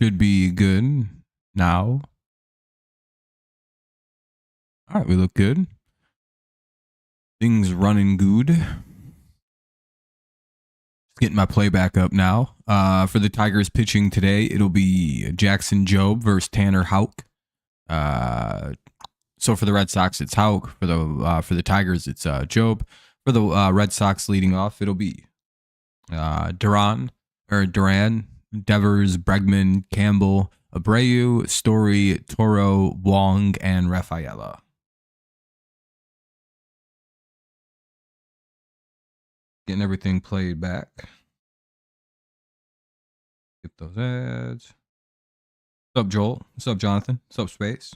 Should be good now. All right, we look good. Things running good. Just getting my playback up now. For the Tigers pitching today, it'll be Jackson Jobe versus Tanner Houck. So for the Red Sox, it's Houck. For the Tigers, it's Jobe. For the Red Sox leading off, it'll be Duran, Devers, Bregman, Campbell, Abreu, Story, Toro, Wong, and Rafaela. Getting everything played back. Get those ads. What's up, Joel? What's up, Jonathan? What's up, Space?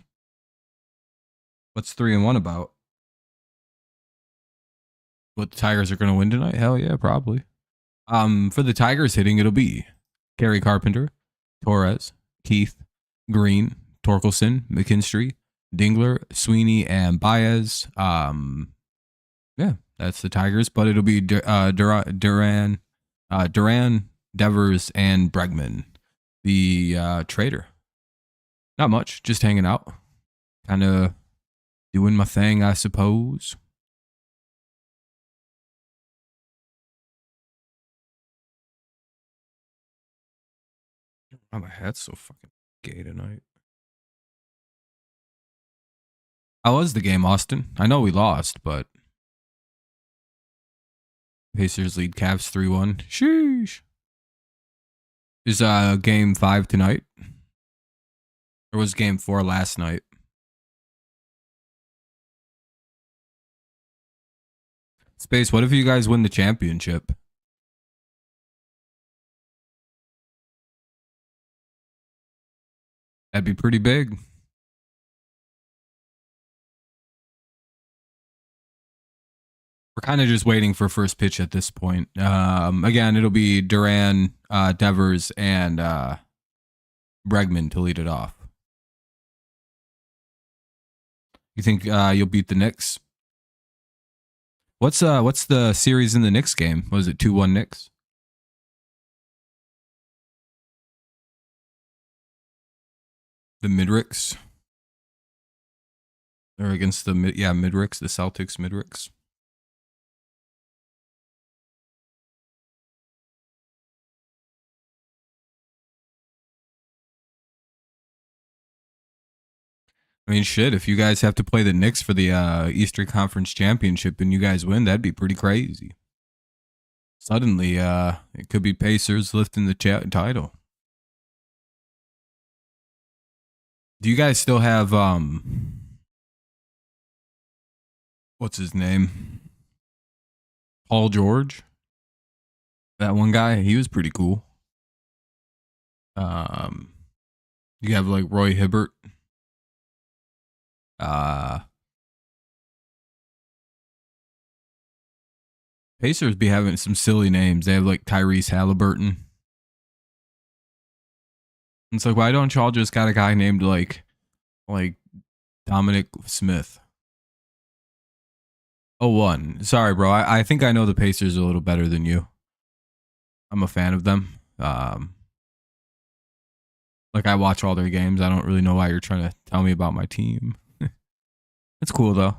What's 3-1 about? What, the Tigers are going to win tonight? Hell yeah, probably. For the Tigers hitting, it'll be Gary Carpenter, Torres, Keith, Green, Torkelson, McKinstry, Dingler, Sweeney, and Baez. Yeah, that's the Tigers, but it'll be Duran, Devers, and Bregman, the trader. Not much, just hanging out, kind of doing my thing, I suppose. Oh, my hat's so fucking gay tonight. How was the game, Austin? I know we lost, but Pacers lead Cavs 3-1. Sheesh. Is game 5 tonight? Or was game 4 last night? Space, what if you guys win the championship? That'd be pretty big. We're kind of just waiting for first pitch at this point. Again, it'll be Duran, Devers, and Bregman to lead it off. You think you'll beat the Knicks? What's the series in the Knicks game? Was it 2-1 Knicks? The Midricks? Or against the Midricks, the Celtics Midricks. I mean, shit, if you guys have to play the Knicks for the Eastern Conference Championship and you guys win, that'd be pretty crazy. Suddenly, it could be Pacers lifting the title. Do you guys still have, what's his name? Paul George? That one guy, he was pretty cool. You have like Roy Hibbert. Pacers be having some silly names. They have like Tyrese Halliburton. It's like, why don't y'all just got a guy named like Dominic Smith? 0-1. Sorry, bro. I think I know the Pacers a little better than you. I'm a fan of them. Like, I watch all their games. I don't really know why you're trying to tell me about my team. It's cool, though.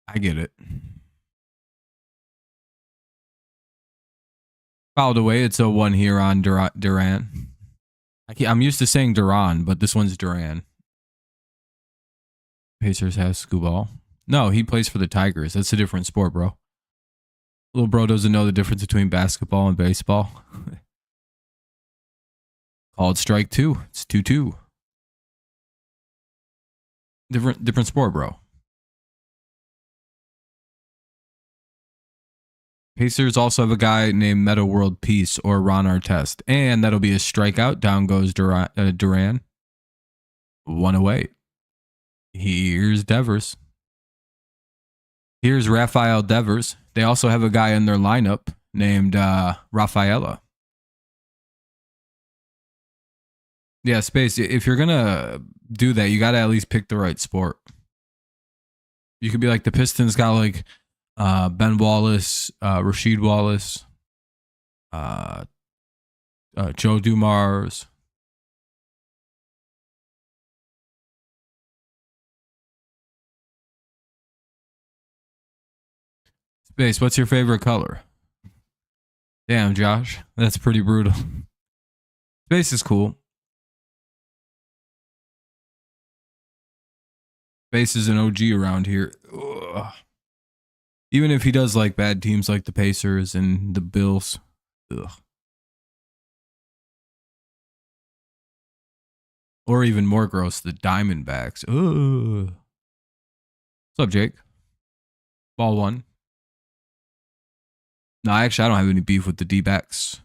I get it. Fouled away. It's 0-1 here on Duran. I'm used to saying Duran, but this one's Duran. Pacers have Scooball. No, he plays for the Tigers. That's a different sport, bro. Little bro doesn't know the difference between basketball and baseball. Called strike 2. It's 2-2. Different sport, bro. Pacers also have a guy named Meta World Peace or Ron Artest. And that'll be a strikeout. Down goes Duran. 1 away. Here's Devers. Here's Rafael Devers. They also have a guy in their lineup named Rafaela. Yeah, Space, if you're going to do that, you got to at least pick the right sport. You could be like, the Pistons got like Ben Wallace, Rasheed Wallace, Joe Dumars, Space, what's your favorite color? Damn, Josh, that's pretty brutal. Space is cool. Space is an OG around here. Ugh. Even if he does like bad teams like the Pacers and the Bills. Ugh. Or even more gross, the Diamondbacks. Ugh. What's up, Jake? Ball one. No, actually, I don't have any beef with the D-backs.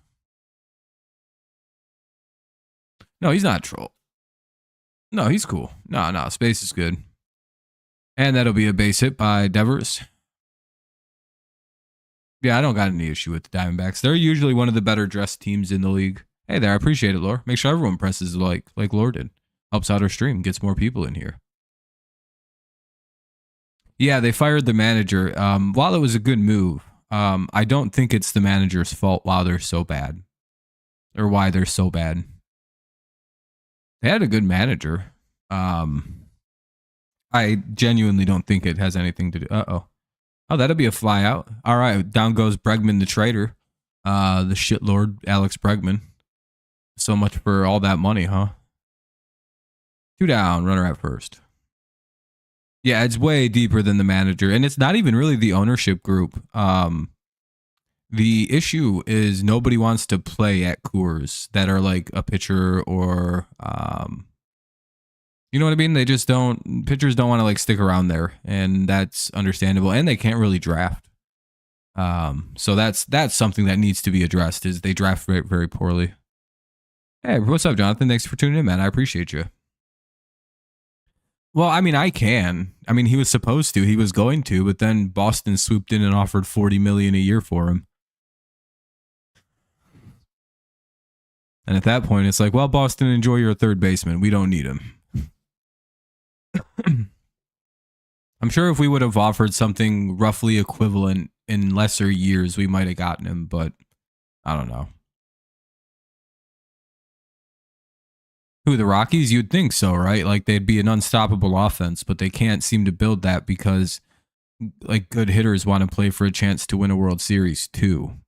No, he's not a troll. No, he's cool. No, Space is good. And that'll be a base hit by Devers. Yeah, I don't got any issue with the Diamondbacks. They're usually one of the better dressed teams in the league. Hey there, I appreciate it, Lore. Make sure everyone presses like Lore did. Helps out our stream, gets more people in here. Yeah, they fired the manager. While it was a good move, I don't think it's the manager's fault why they're so bad. Or why they're so bad. They had a good manager. I genuinely don't think it has anything to do. Oh, that'll be a fly out. All right, down goes Bregman the traitor. The shitlord, Alex Bregman. So much for all that money, huh? 2 down, runner at first. Yeah, it's way deeper than the manager. And it's not even really the ownership group. The issue is nobody wants to play at Coors that are like a pitcher or... you know what I mean? They just don't... Pitchers don't want to like stick around there. And that's understandable. And they can't really draft. So that's something that needs to be addressed is they draft very, very poorly. Hey, what's up, Jonathan? Thanks for tuning in, man. I appreciate you. Well, I mean, I can. I mean, he was supposed to. He was going to, but then Boston swooped in and offered $40 million a year for him. And at that point, it's like, well, Boston, enjoy your third baseman. We don't need him. I'm sure if we would have offered something roughly equivalent in lesser years, we might have gotten him, but I don't know. Who, the Rockies? You'd think so, right? Like they'd be an unstoppable offense, but they can't seem to build that because like good hitters want to play for a chance to win a World Series too.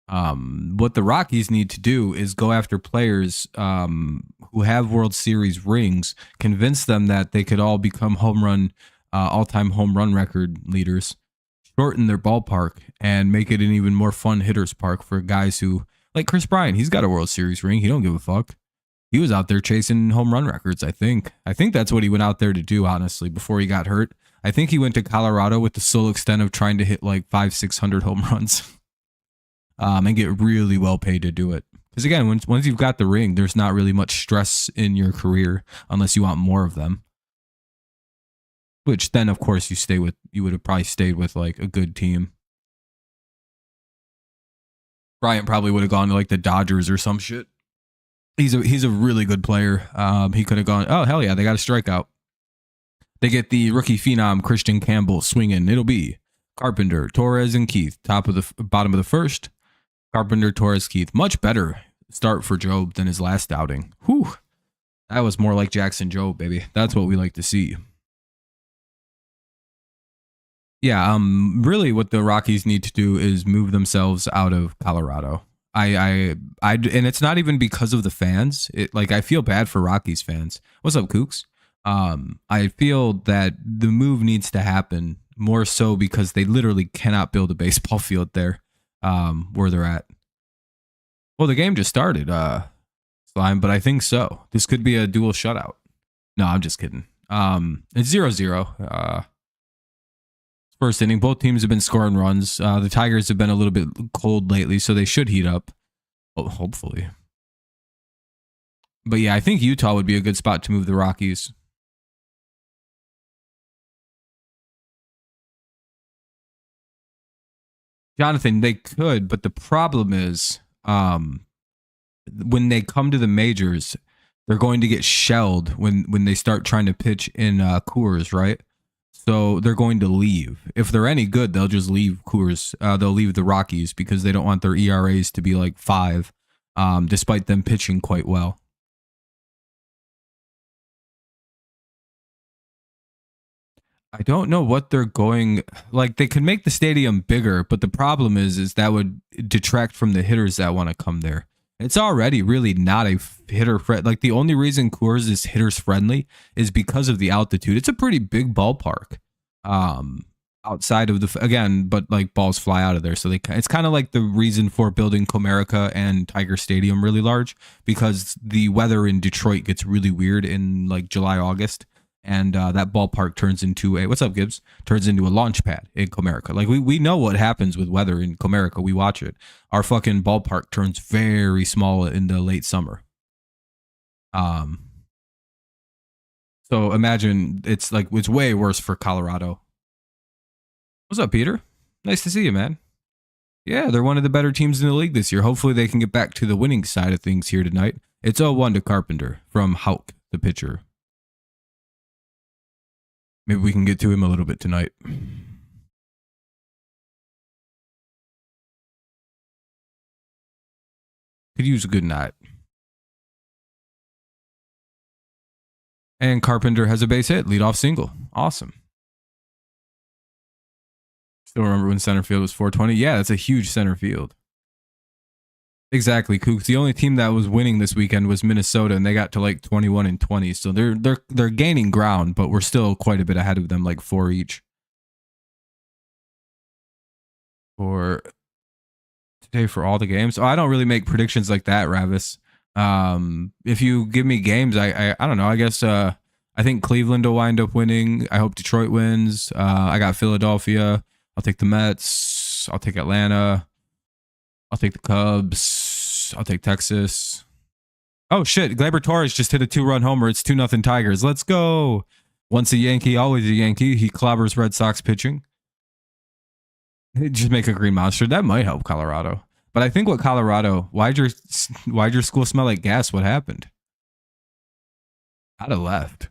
What the Rockies need to do is go after players who have World Series rings, convince them that they could all become all-time home run record leaders, shorten their ballpark, and make it an even more fun hitters park for guys who, like Chris Bryant, he's got a World Series ring. He don't give a fuck. He was out there chasing home run records, I think. I think that's what he went out there to do, honestly, before he got hurt. I think he went to Colorado with the sole extent of trying to hit like 500-600 home runs. And get really well paid to do it. Because again, once you've got the ring, there's not really much stress in your career unless you want more of them. Which then, of course, you would have probably stayed with like a good team. Bryant probably would have gone to like the Dodgers or some shit. He's a really good player. He could have gone, oh, hell yeah, they got a strikeout. They get the rookie phenom Christian Campbell swinging. It'll be Carpenter, Torres, and Keith. Bottom of the first. Carpenter, Torres, Keith. Much better start for Job than his last outing. Whew. That was more like Jackson Job, baby. That's what we like to see. Yeah, really what the Rockies need to do is move themselves out of Colorado. And it's not even because of the fans. I feel bad for Rockies fans. What's up, Kooks? I feel that the move needs to happen more so because they literally cannot build a baseball field there, where they're at. Well, the game just started, Slime, but I think so. This could be a dual shutout. No, I'm just kidding. It's 0-0. First inning, both teams have been scoring runs. The Tigers have been a little bit cold lately, so they should heat up. Oh, hopefully. But yeah, I think Utah would be a good spot to move the Rockies. Jonathan, they could, but the problem is when they come to the majors, they're going to get shelled when they start trying to pitch in Coors, right? So they're going to leave. If they're any good, they'll just leave Coors. They'll leave the Rockies because they don't want their ERAs to be like 5, despite them pitching quite well. I don't know what they're going like. They could make the stadium bigger, but the problem is that would detract from the hitters that want to come there. It's already really not a hitter friend. Like the only reason Coors is hitters friendly is because of the altitude. It's a pretty big ballpark. Um, Outside of the again, but like balls fly out of there, so it's kind of like the reason for building Comerica and Tiger Stadium really large because the weather in Detroit gets really weird in like July, August and that ballpark turns into a what's up Gibbs turns into a launch pad in Comerica. Like we know what happens with weather in Comerica. We watch it. Our fucking ballpark turns very small in the late summer. Um, so imagine it's like it's way worse for Colorado. What's up, Peter? Nice to see you, man. Yeah, they're one of the better teams in the league this year. Hopefully they can get back to the winning side of things here tonight. It's 0-1 to Carpenter from Hauk, the pitcher. Maybe we can get to him a little bit tonight. Could use a good night. And Carpenter has a base hit, leadoff single. Awesome. Still remember when center field was 420? Yeah, that's a huge center field. Exactly, Kooks. The only team that was winning this weekend was Minnesota, and they got to like 21 and 20. So they're gaining ground, but we're still quite a bit ahead of them, like 4 each. For today for all the games. Oh, I don't really make predictions like that, Ravis. If you give me games, I don't know. I guess I think Cleveland will wind up winning. I hope Detroit wins. I got Philadelphia. I'll take the Mets. I'll take Atlanta. I'll take the Cubs. I'll take Texas. Oh shit! Gleyber Torres just hit a 2-run homer. It's 2-0 Tigers. Let's go. Once a Yankee, always a Yankee. He clobbers Red Sox pitching. Just make a green monster. That might help Colorado. But I think what Colorado? Why'd your school smell like gas? What happened? I'd have left.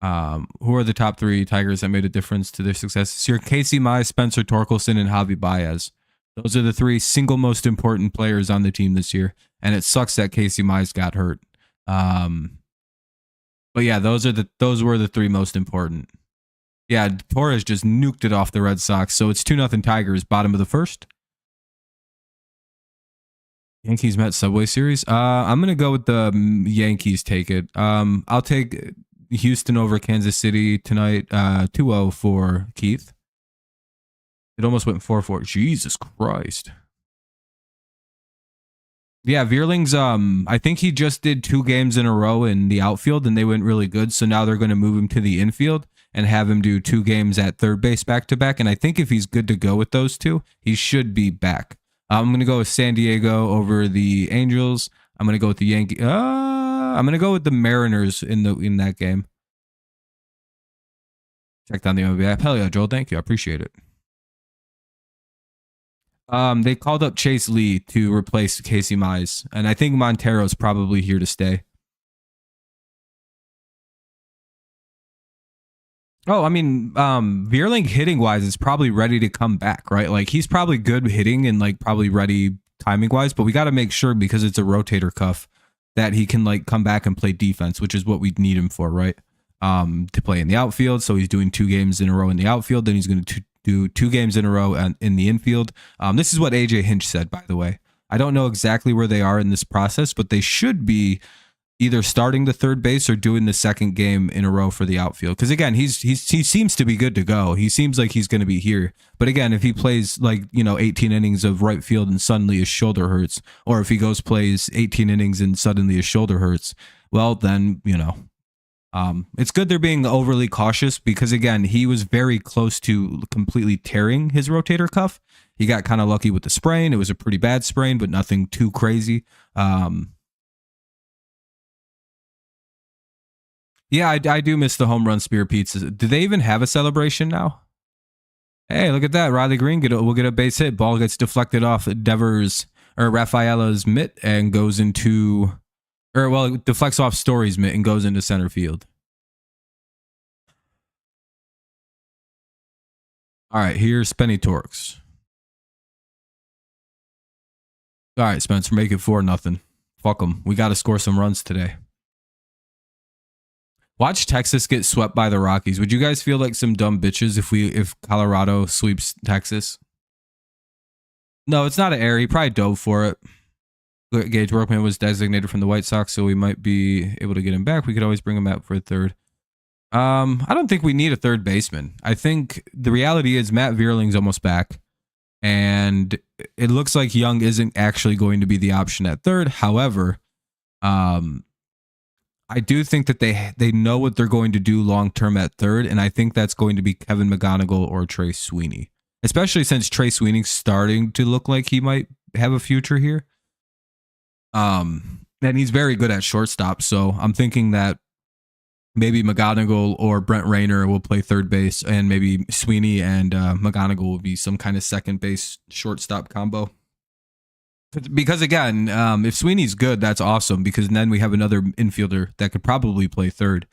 Who are the top 3 Tigers that made a difference to their success this year? Casey Mize, Spencer Torkelson, and Javi Baez. Those are the 3 single most important players on the team this year. And it sucks that Casey Mize got hurt. But yeah, those were the 3 most important. Yeah, Torres just nuked it off the Red Sox. So it's 2-0 Tigers, bottom of the first. Yankees Mets Subway Series. I'm gonna go with the Yankees. Take it. I'll take Houston over Kansas City tonight. 2-0 for Keith. It almost went 4-4. Jesus Christ. Yeah, Veerling's I think he just did 2 games in a row in the outfield and they went really good. So now they're going to move him to the infield and have him do 2 games at third base back to back. And I think if he's good to go with those 2, he should be back. I'm going to go with San Diego over the Angels. I'm going to go with the Yankees. I'm going to go with the Mariners in that game. Check down the MLB app. Hell yeah, Joel. Thank you. I appreciate it. They called up Chase Lee to replace Casey Mize, and I think Montero's probably here to stay. Oh, I mean, Veerling hitting wise is probably ready to come back, right? Like he's probably good hitting and like probably ready timing wise, but we got to make sure because it's a rotator cuff that he can like come back and play defense, which is what we need him for, right? To play in the outfield. So he's doing 2 games in a row in the outfield. Then he's going to do 2 games in a row in the infield. This is what AJ Hinch said, by the way. I don't know exactly where they are in this process, but they should be either starting the third base or doing the 2nd game in a row for the outfield. Because again, he seems to be good to go. He seems like he's going to be here. But again, if he plays like 18 innings of right field and suddenly his shoulder hurts, or if he plays 18 innings and suddenly his shoulder hurts, well then it's good they're being overly cautious because again, he was very close to completely tearing his rotator cuff. He got kind of lucky with the sprain. It was a pretty bad sprain, but nothing too crazy. Yeah, I do miss the home run spear pizzas. Do they even have a celebration now? Hey, look at that. Riley Green will get a base hit. Ball gets deflected off Devers or Rafaela's mitt and goes into, it deflects off Story's mitt and goes into center field. All right, here's Spenny Torx. All right, Spencer, make it 4-0. Fuck them. We got to score some runs today. Watch Texas get swept by the Rockies. Would you guys feel like some dumb bitches if Colorado sweeps Texas? No, it's not an error. He probably dove for it. Gage Workman was designated from the White Sox, so we might be able to get him back. We could always bring him back for a third. I don't think we need a third baseman. I think the reality is Matt Vierling's almost back, and it looks like Young isn't actually going to be the option at third. However, I do think that they know what they're going to do long term at third, and I think that's going to be Kevin McGonigal or Trey Sweeney, especially since Trey Sweeney's starting to look like he might have a future here. And he's very good at shortstop, so I'm thinking that maybe McGonigal or Brent Rayner will play third base, and maybe Sweeney and McGonigal will be some kind of second base shortstop combo. Because again, if Sweeney's good, that's awesome, because then we have another infielder that could probably play third,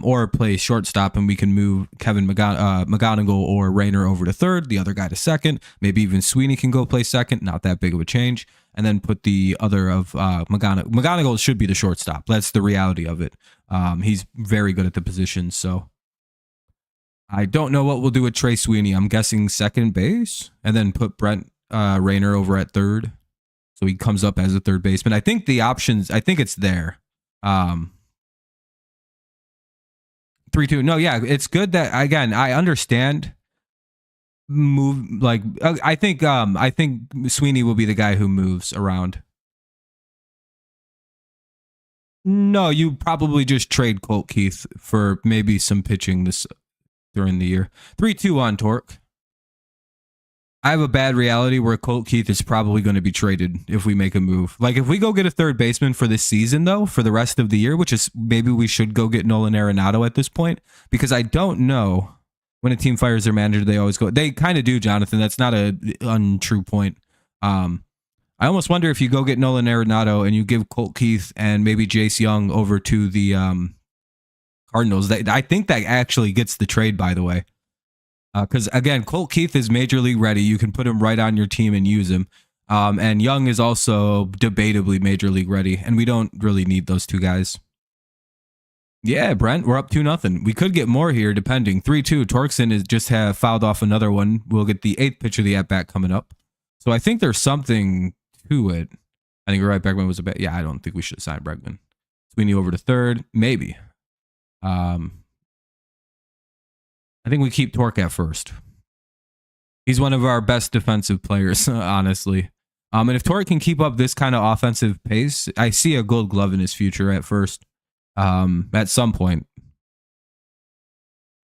or play shortstop, and we can move Kevin McGonigal or Rayner over to third, the other guy to second. Maybe even Sweeney can go play second, not that big of a change, and then put the other of McGonigal. McGonigal should be the shortstop. That's the reality of it. He's very good at the position, so I don't know what we'll do with Trey Sweeney. I'm guessing second base, and then put Brent Rayner over at third. So he comes up as a third baseman. I think the options, I think it's there. 3-2. No, yeah, it's good that, again, I understand I think Sweeney will be the guy who moves around. No, you probably just trade Colt Keith for maybe some pitching during the year. 3-2 on Torque. I have a bad reality where Colt Keith is probably going to be traded if we make a move. Like, if we go get a third baseman for this season, though, for the rest of the year, which is maybe we should go get Nolan Arenado at this point, because I don't know when a team fires their manager, they always go. They kind of do, Jonathan. That's not an untrue point. I almost wonder if you go get Nolan Arenado and you give Colt Keith and maybe Jace Young over to the Cardinals. I think that actually gets the trade, by the way. Because, again, Colt Keith is major league ready. You can put him right on your team and use him. And Young is also debatably major league ready. And we don't really need those two guys. Yeah, Brent, we're up 2-0. We could get more here, depending. 3-2. Torkson is just have fouled off another one. We'll get the 8th pitch of the at-bat coming up. So I think there's something to it. I think you're right. Bregman was a bet. Yeah, I don't think we should have signed Bregman. Sweeney over to third. Maybe. I think we keep Torque at first. He's one of our best defensive players, honestly. And if Torque can keep up this kind of offensive pace, I see a Gold Glove in his future at first. At some point.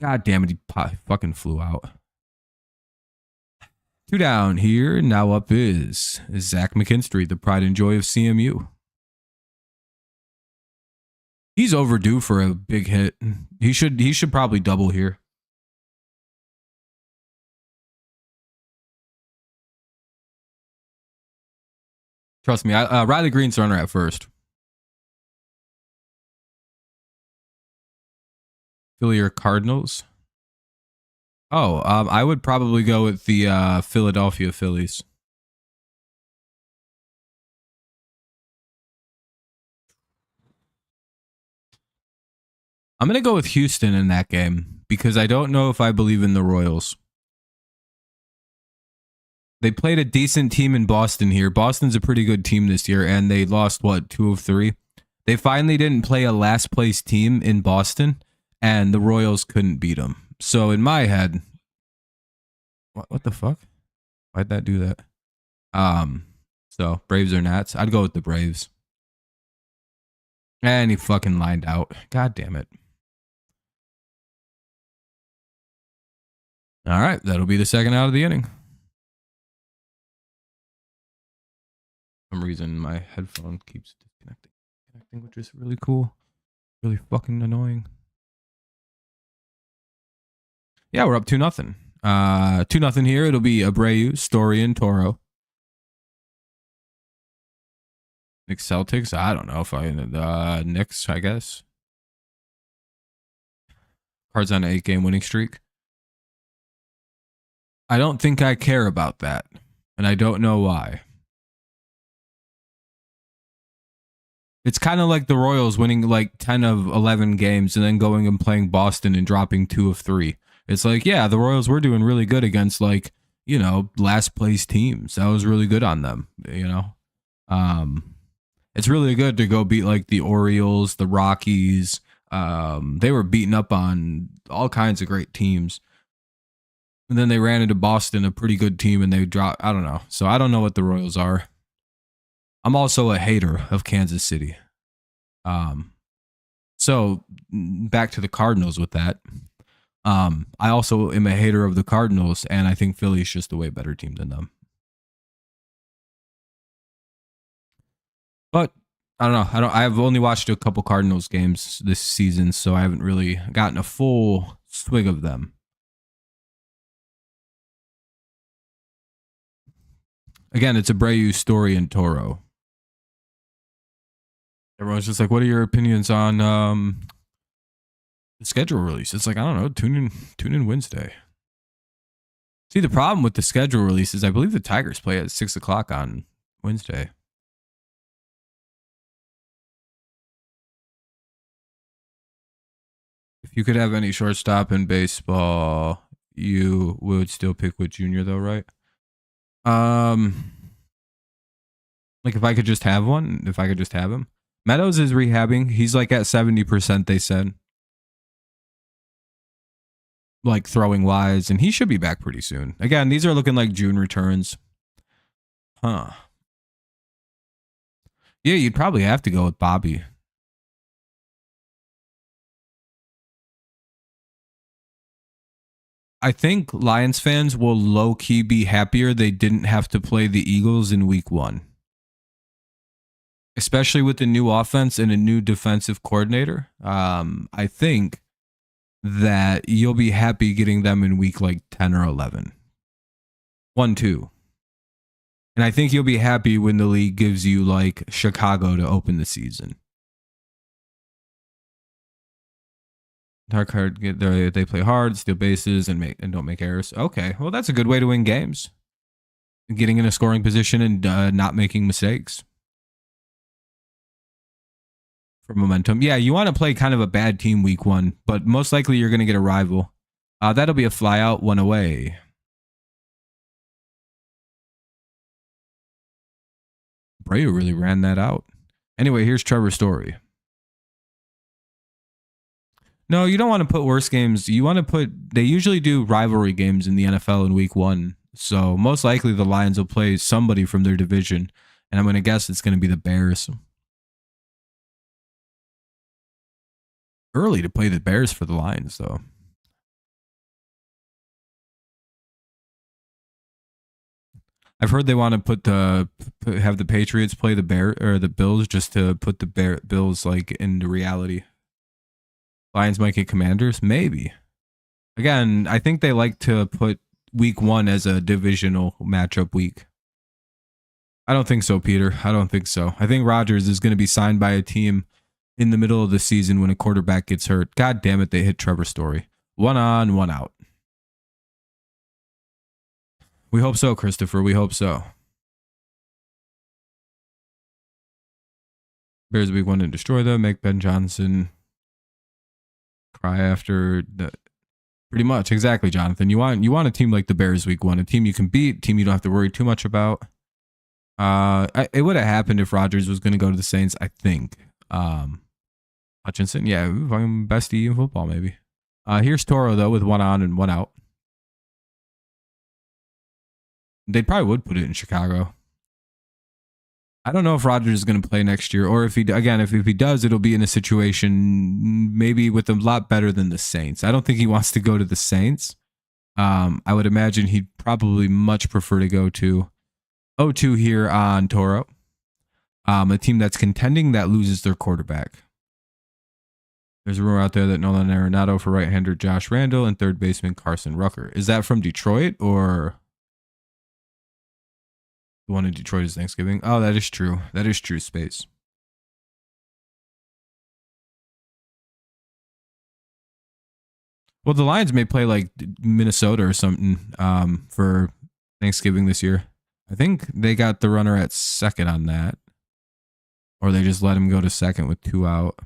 God damn it, he fucking flew out. 2 down here. Now up is Zach McKinstry, the pride and joy of CMU. He's overdue for a big hit. He should probably double here. Trust me, Riley Green's runner at first. Philly or Cardinals? Oh, I would probably go with the Philadelphia Phillies. I'm going to go with Houston in that game because I don't know if I believe in the Royals. They played a decent team in Boston here. Boston's a pretty good team this year, and they lost, 2 of 3? They finally didn't play a last place team in Boston, and the Royals couldn't beat them. So in my head, what the fuck? Why'd that do that? So Braves or Nats? I'd go with the Braves. And he fucking lined out. God damn it. All right, that'll be the second out of the inning. For some reason, my headphone keeps disconnecting, which is really cool. Really fucking annoying. Yeah, we're up 2-0. 2-0 here. It'll be Abreu, Story, and Toro. Knicks Celtics. I don't know if Knicks, I guess. Cards on an 8-game winning streak. I don't think I care about that, and I don't know why. It's kind of like the Royals winning like 10 of 11 games and then going and playing Boston and dropping 2 of 3. It's like, yeah, the Royals were doing really good against like, last place teams. That was really good on them. It's really good to go beat like the Orioles, the Rockies. They were beating up on all kinds of great teams. And then they ran into Boston, a pretty good team, and they dropped. I don't know. So I don't know what the Royals are. I'm also a hater of Kansas City. So back to the Cardinals with that. I also am a hater of the Cardinals, and I think Philly's just a way better team than them. But I don't know. I've only watched a couple Cardinals games this season, so I haven't really gotten a full swig of them. Again, it's Abreu, Story, and Toro. Everyone's just like, "What are your opinions on the schedule release?" It's like, I don't know. Tune in Wednesday. See, the problem with the schedule release is I believe the Tigers play at 6:00 on Wednesday. If you could have any shortstop in baseball, you would still pick Witt Jr. though, right? Like if I could just have one, if I could just have him. Meadows is rehabbing. He's like at 70%, they said. Like throwing wise, and he should be back pretty soon. Again, these are looking like June returns. Huh. Yeah, you'd probably have to go with Bobby. I think Lions fans will low-key be happier they didn't have to play the Eagles in week 1. Especially with the new offense and a new defensive coordinator. I think that you'll be happy getting them in week like 10 or 11. 1-2. And I think you'll be happy when the league gives you like Chicago to open the season. Dark card, they play hard, steal bases, and don't make errors. Okay, well that's a good way to win games. Getting in a scoring position and not making mistakes. For momentum. Yeah, you want to play kind of a bad team week 1, but most likely you're going to get a rival. That'll be a flyout, 1 away. Abreu really ran that out. Anyway, here's Trevor Story. No, you don't want to put worse games. You want to put, they usually do rivalry games in the NFL in week 1. So most likely the Lions will play somebody from their division. And I'm going to guess it's going to be the Bears. Early to play the Bears for the Lions, though. I've heard they want to have the Patriots play the Bills just to put the Bills like into reality. Lions might get Commanders, maybe. Again, I think they like to put week 1 as a divisional matchup week. I don't think so, Peter. I don't think so. I think Rodgers is going to be signed by a team in the middle of the season when a quarterback gets hurt. God damn it, they hit Trevor Story. 1 on, 1 out. We hope so, Christopher. We hope so. Bears week 1 to destroy them. Make Ben Johnson cry after the... Pretty much. Exactly, Jonathan. You want a team like the Bears week 1. A team you can beat. A team you don't have to worry too much about. It would have happened if Rodgers was going to go to the Saints, I think. Hutchinson, yeah, bestie in football, maybe. Here's Toro, though, with 1 on and 1 out. They probably would put it in Chicago. I don't know if Rodgers is going to play next year, or if he does, it'll be in a situation maybe with a lot better than the Saints. I don't think he wants to go to the Saints. I would imagine he'd probably much prefer to go to 0-2 here on Toro. A team that's contending that loses their quarterback. There's a rumor out there that Nolan Arenado for right-hander Josh Randall and third baseman Carson Rucker. Is that from Detroit or the one in Detroit is Thanksgiving? Oh, that is true. That is true, Space. Well, the Lions may play like Minnesota or something for Thanksgiving this year. I think they got the runner at second on that. Or they just let him go to second with 2 out.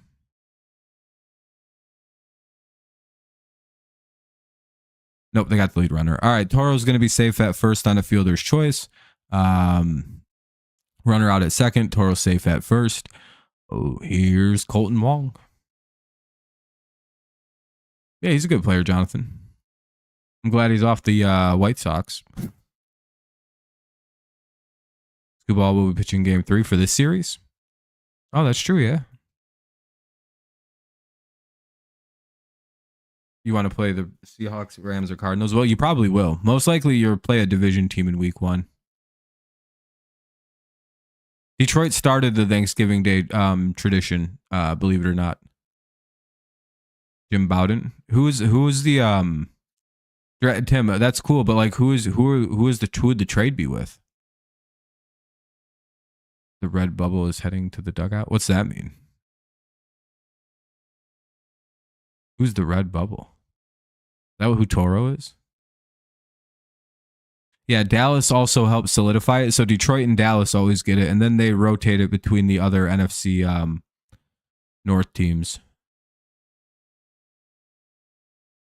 Nope, they got the lead runner. All right, Toro's going to be safe at first on a fielder's choice. Runner out at second. Toro safe at first. Oh, here's Colton Wong. Yeah, he's a good player, Jonathan. I'm glad he's off the White Sox. Skubal will be pitching game 3 for this series. Oh, that's true, yeah. You want to play the Seahawks, Rams, or Cardinals? Well, you probably will. Most likely you'll play a division team in week 1. Detroit started the Thanksgiving Day tradition, believe it or not. Jim Bowden. Who is the Tim, that's cool, but like who would the trade be with? The red bubble is heading to the dugout. What's that mean? Who's the red bubble? Is that who Toro is? Yeah, Dallas also helps solidify it. So Detroit and Dallas always get it, and then they rotate it between the other NFC North teams.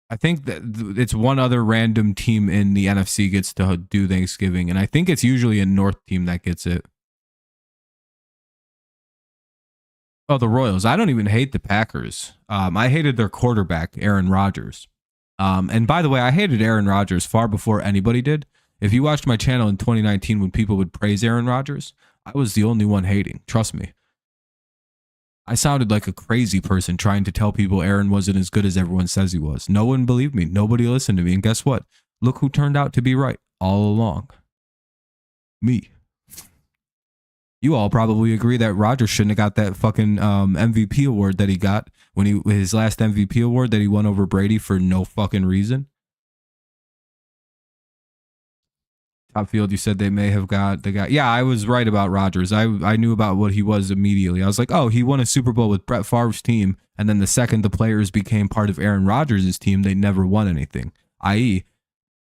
I think that it's one other random team in the NFC gets to do Thanksgiving, and I think it's usually a North team that gets it. Oh, the Royals. I don't even hate the Packers. I hated their quarterback, Aaron Rodgers. And by the way, I hated Aaron Rodgers far before anybody did. If you watched my channel in 2019 when people would praise Aaron Rodgers, I was the only one hating. Trust me. I sounded like a crazy person trying to tell people Aaron wasn't as good as everyone says he was. No one believed me. Nobody listened to me. And guess what? Look who turned out to be right all along. Me. You all probably agree that Rodgers shouldn't have got that fucking MVP award that he got when his last MVP award that he won over Brady for no fucking reason. Top field, you said they may have got the guy. Yeah, I was right about Rodgers. I knew about what he was immediately. I was like, oh, he won a Super Bowl with Brett Favre's team, and then the second the players became part of Aaron Rodgers' team, they never won anything. I.e.,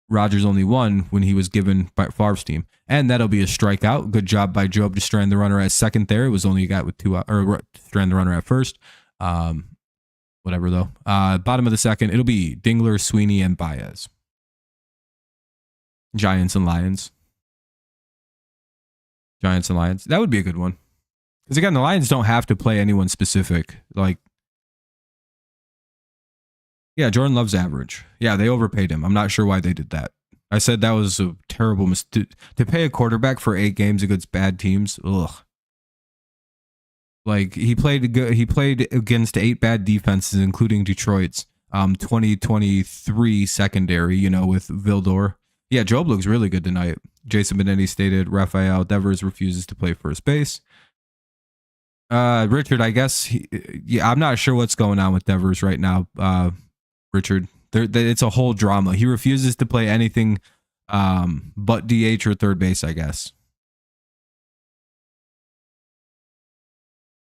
Rodgers only won when he was given Brett Favre's team. And that'll be a strikeout. Good job by Job to strand the runner at second there. It was only a guy with 2 out, or strand the runner at first. Whatever, though. Bottom of the second, it'll be Dingler, Sweeney, and Baez. Giants and Lions. Giants and Lions. That would be a good one. Because again, the Lions don't have to play anyone specific. Like, yeah, Jordan Love's average. Yeah, they overpaid him. I'm not sure why they did that. I said that was a terrible mistake. To pay a quarterback for 8 games against bad teams, ugh. Like, he played against 8 bad defenses, including Detroit's 2023 secondary, with Vildor. Yeah, Job looks really good tonight. Jason Benetti stated Rafael Devers refuses to play first base. Richard, I guess, I'm not sure what's going on with Devers right now, Richard. It's a whole drama. He refuses to play anything but DH or third base, I guess.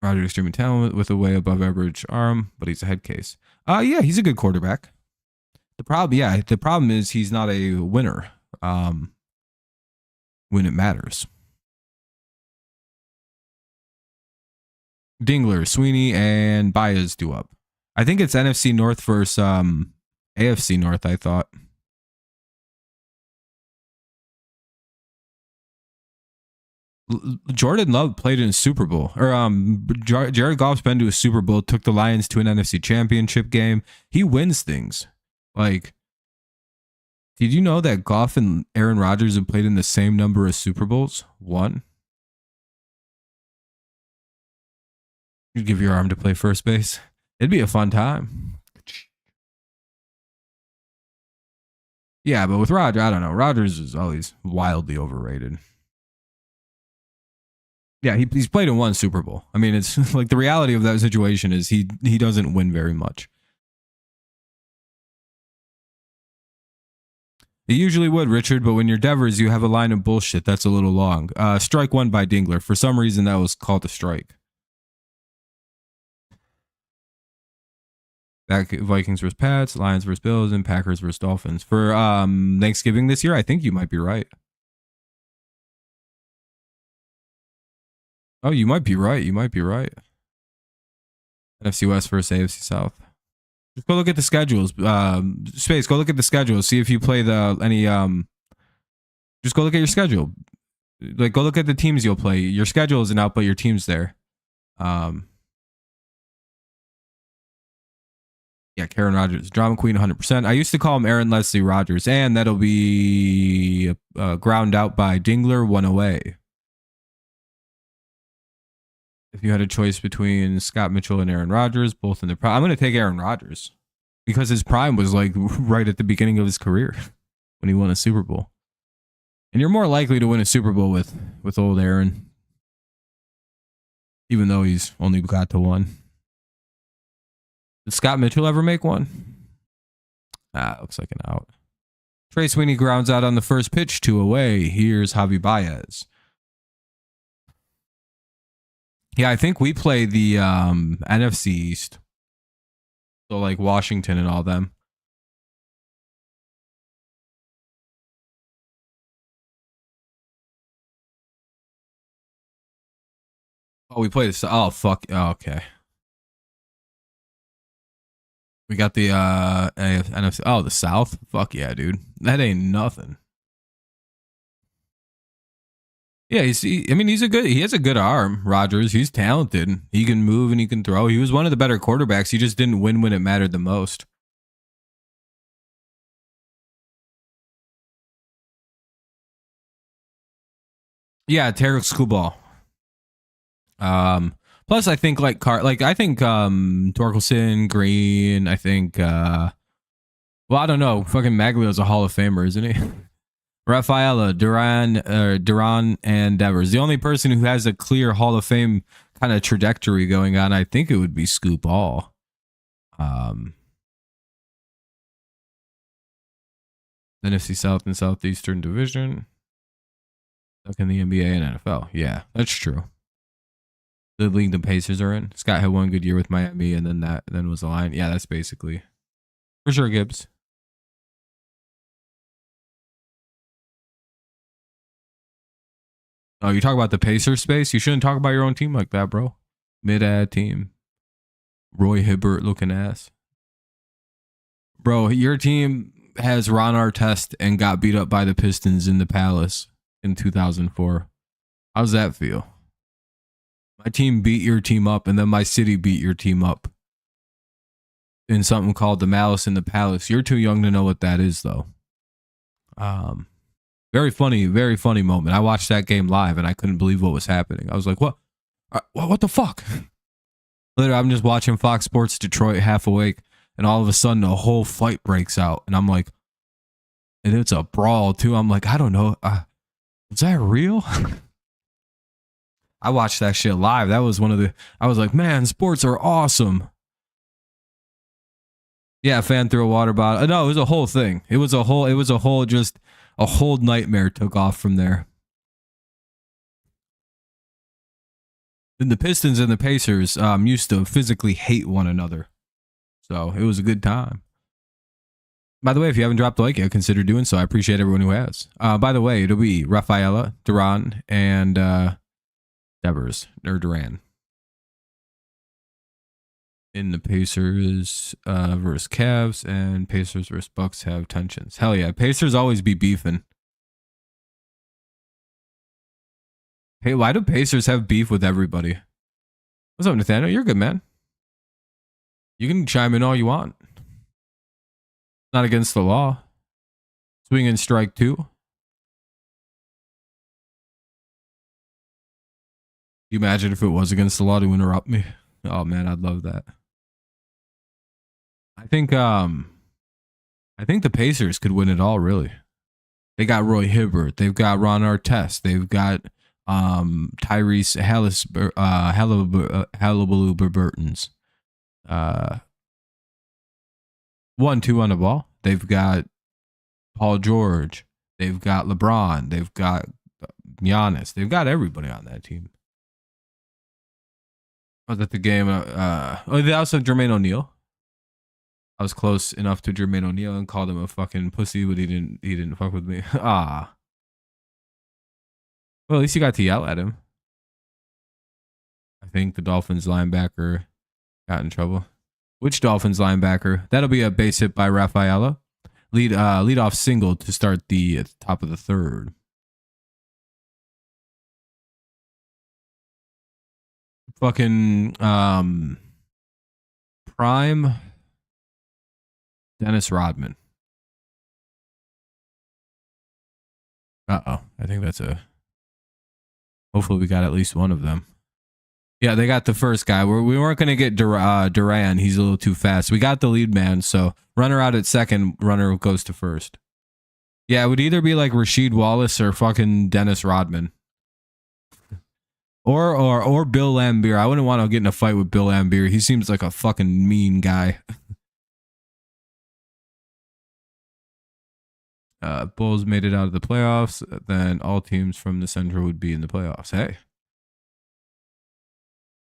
Roger extremely talented with a way above average arm, but he's a head case. Yeah, he's a good quarterback. The problem is he's not a winner when it matters. Dingler, Sweeney, and Baez do up. I think it's NFC North versus AFC North, I thought. Jordan Love played in a Super Bowl. Or Jared Goff's been to a Super Bowl, took the Lions to an NFC Championship game. He wins things. Like, did you know that Goff and Aaron Rodgers have played in the same number of Super Bowls? 1. You'd give your arm to play first base. It'd be a fun time. Yeah, but with Rodgers, I don't know. Rodgers is always wildly overrated. Yeah, he's played in 1 Super Bowl. I mean, it's like the reality of that situation is he doesn't win very much. It usually would, Richard, but when you're Devers, you have a line of bullshit that's a little long. Strike 1 by Dingler. For some reason, that was called a strike. Back Vikings versus Pats, Lions versus Bills, and Packers versus Dolphins. For Thanksgiving this year, I think you might be right. Oh, you might be right. You might be right. NFC West versus AFC South. Just go look at the schedules. Space, go look at the schedule. See if you play just go look at your schedule. Like, go look at the teams you'll play. Your schedule isn't out, but your team's there. Yeah, Karen Rogers, drama queen, 100%. I used to call him Aaron Leslie Rogers, and that'll be ground out by Dingler, one away. If you had a choice between Scott Mitchell and Aaron Rodgers, both in the prime, I'm going to take Aaron Rodgers because his prime was like right at the beginning of his career when he won a Super Bowl. And you're more likely to win a Super Bowl with old Aaron, even though he's only got to one. Did Scott Mitchell ever make one? Looks like an out. Trey Sweeney grounds out on the first pitch, 2 away. Here's Javi Baez. Yeah, I think we play the NFC East. So like Washington and all them. Oh, we play this. Oh, fuck. Oh, okay. We got the NFC. Oh, the South? Fuck yeah, dude. That ain't nothing. Yeah, he has a good arm, Rodgers. He's talented. He can move and he can throw. He was one of the better quarterbacks. He just didn't win when it mattered the most. Yeah, Tarek Skubal. Plus I think Torkelson, Green, I think well, I don't know. Fucking Maglio's a Hall of Famer, isn't he? Rafaela, Duran, and Devers. The only person who has a clear Hall of Fame kind of trajectory going on, I think it would be Scoop Ball. NFC South and Southeastern Division. Stuck in the NBA and NFL. Yeah, that's true. The league the Pacers are in. Scott had one good year with Miami, and then was the line. Yeah, that's basically for sure. Gibbs. Oh, you talk about the Pacers space? You shouldn't talk about your own team like that, bro. Mid-ad team. Roy Hibbert looking ass. Bro, your team has Ron Artest and got beat up by the Pistons in the Palace in 2004. How's that feel? My team beat your team up, and then my city beat your team up in something called the Malice in the Palace. You're too young to know what that is, though. Very funny moment. I watched that game live, and I couldn't believe what was happening. I was like, what the fuck? Literally, I'm just watching Fox Sports Detroit half awake, and all of a sudden, a whole fight breaks out, and I'm like, and it's a brawl, too. I'm like, I don't know. Is that real? I watched that shit live. That was I was like, man, sports are awesome. Yeah, fan threw a water bottle. No, it was a whole thing. It was a whole nightmare took off from there. And the Pistons and the Pacers used to physically hate one another. So it was a good time. By the way, if you haven't dropped a like yet, consider doing so. I appreciate everyone who has. By the way, it'll be Rafaela, Duran, and Devers or Duran. In the Pacers versus Cavs, and Pacers versus Bucks have tensions. Hell yeah, Pacers always be beefing. Hey, why do Pacers have beef with everybody? What's up, Nathaniel? You're good, man. You can chime in all you want. Not against the law. Swing and strike 2. You imagine if it was against the law to interrupt me? Oh man, I'd love that. I think the Pacers could win it all, really. They got Roy Hibbert. They've got Ron Artest. They've got Tyrese Halliburton's 1-2 on the ball. They've got Paul George. They've got LeBron. They've got Giannis. They've got everybody on that team. I was at the game. They also have Jermaine O'Neal. I was close enough to Jermaine O'Neal and called him a fucking pussy, but he didn't fuck with me. Well, at least you got to yell at him. think the Dolphins linebacker got in trouble. Which Dolphins linebacker? That'll be a base hit by Rafaela. Lead off single to start the top of the third. Fucking prime Dennis Rodman. Uh-oh. I think that's a... Hopefully we got at least one of them. Yeah, they got the first guy. We weren't going to get Duran. He's a little too fast. We got the lead man, so runner out at second, runner goes to first. Yeah, it would either be like Rasheed Wallace or fucking Dennis Rodman. Or Bill Laimbeer. I wouldn't want to get in a fight with Bill Laimbeer. He seems like a fucking mean guy. Bulls made it out of the playoffs. Then all teams from the Central would be in the playoffs.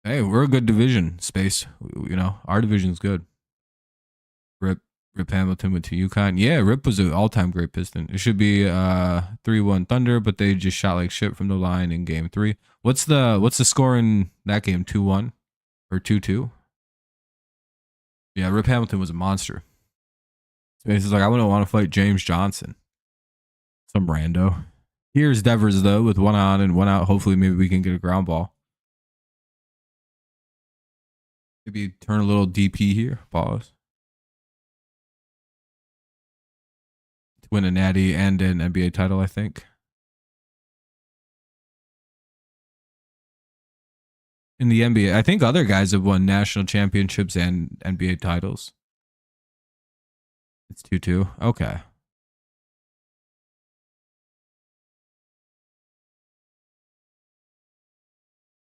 Hey, we're a good division, Space. You know, our division's good. Rip Hamilton went to UConn. Yeah, Rip was an all-time great Piston. It should be 3-1 Thunder, but they just shot like shit from the line in game 3. What's the score in that game? 2-1 or 2-2? Yeah, Rip Hamilton was a monster. Space is like, I wouldn't want to fight James Johnson. Some rando. Here's Devers though, with one on and one out. Hopefully, maybe we can get a ground ball. Maybe turn a little DP here. Pause. To win a natty and an NBA title, I think. In the NBA, I think other guys have won national championships and NBA titles. It's 2-2. Okay.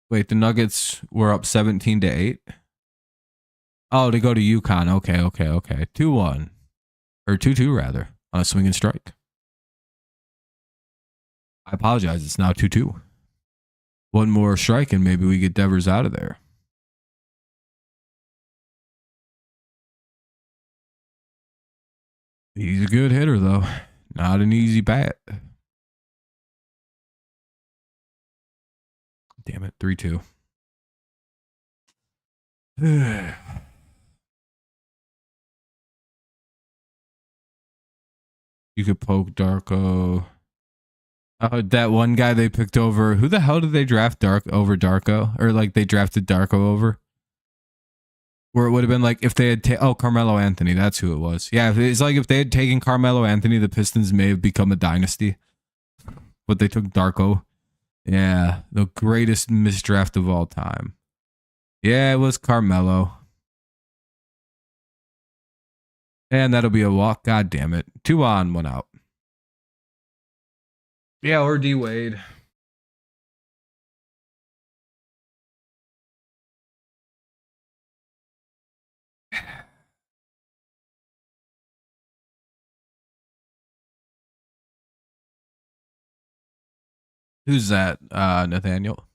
Wait, the Nuggets were up 17-8. Oh, to go to UConn. Okay. 2-1. Or 2-2, rather, on a swing and strike. I apologize. It's now 2-2. One more strike and maybe we get Devers out of there. He's a good hitter, though. Not an easy bat. Damn it. 3-2. You could poke Darko. That one guy they picked over. Who the hell did they draft Darko? Or like they drafted Darko over? Where it would have been like if they had Carmelo Anthony. That's who it was. Yeah, it's like if they had taken Carmelo Anthony, the Pistons may have become a dynasty. But they took Darko. Yeah, the greatest misdraft of all time. Yeah, it was Carmelo. And that'll be a walk. God damn it. 2 on, 1 out. Yeah, or D Wade. Who's that? Nathaniel?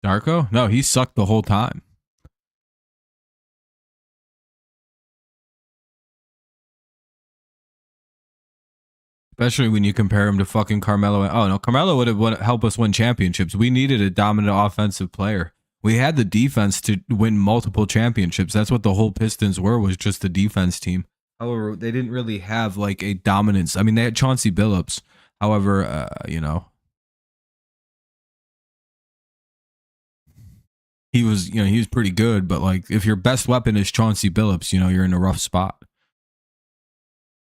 Darko? No, he sucked the whole time. Especially when you compare him to fucking Carmelo. Oh, no, Carmelo would have helped us win championships. We needed a dominant offensive player. We had the defense to win multiple championships. That's what the whole Pistons was just a defense team. However, they didn't really have like a dominance. I mean, they had Chauncey Billups. However, you know, he was pretty good. But like, if your best weapon is Chauncey Billups, you know, you're in a rough spot.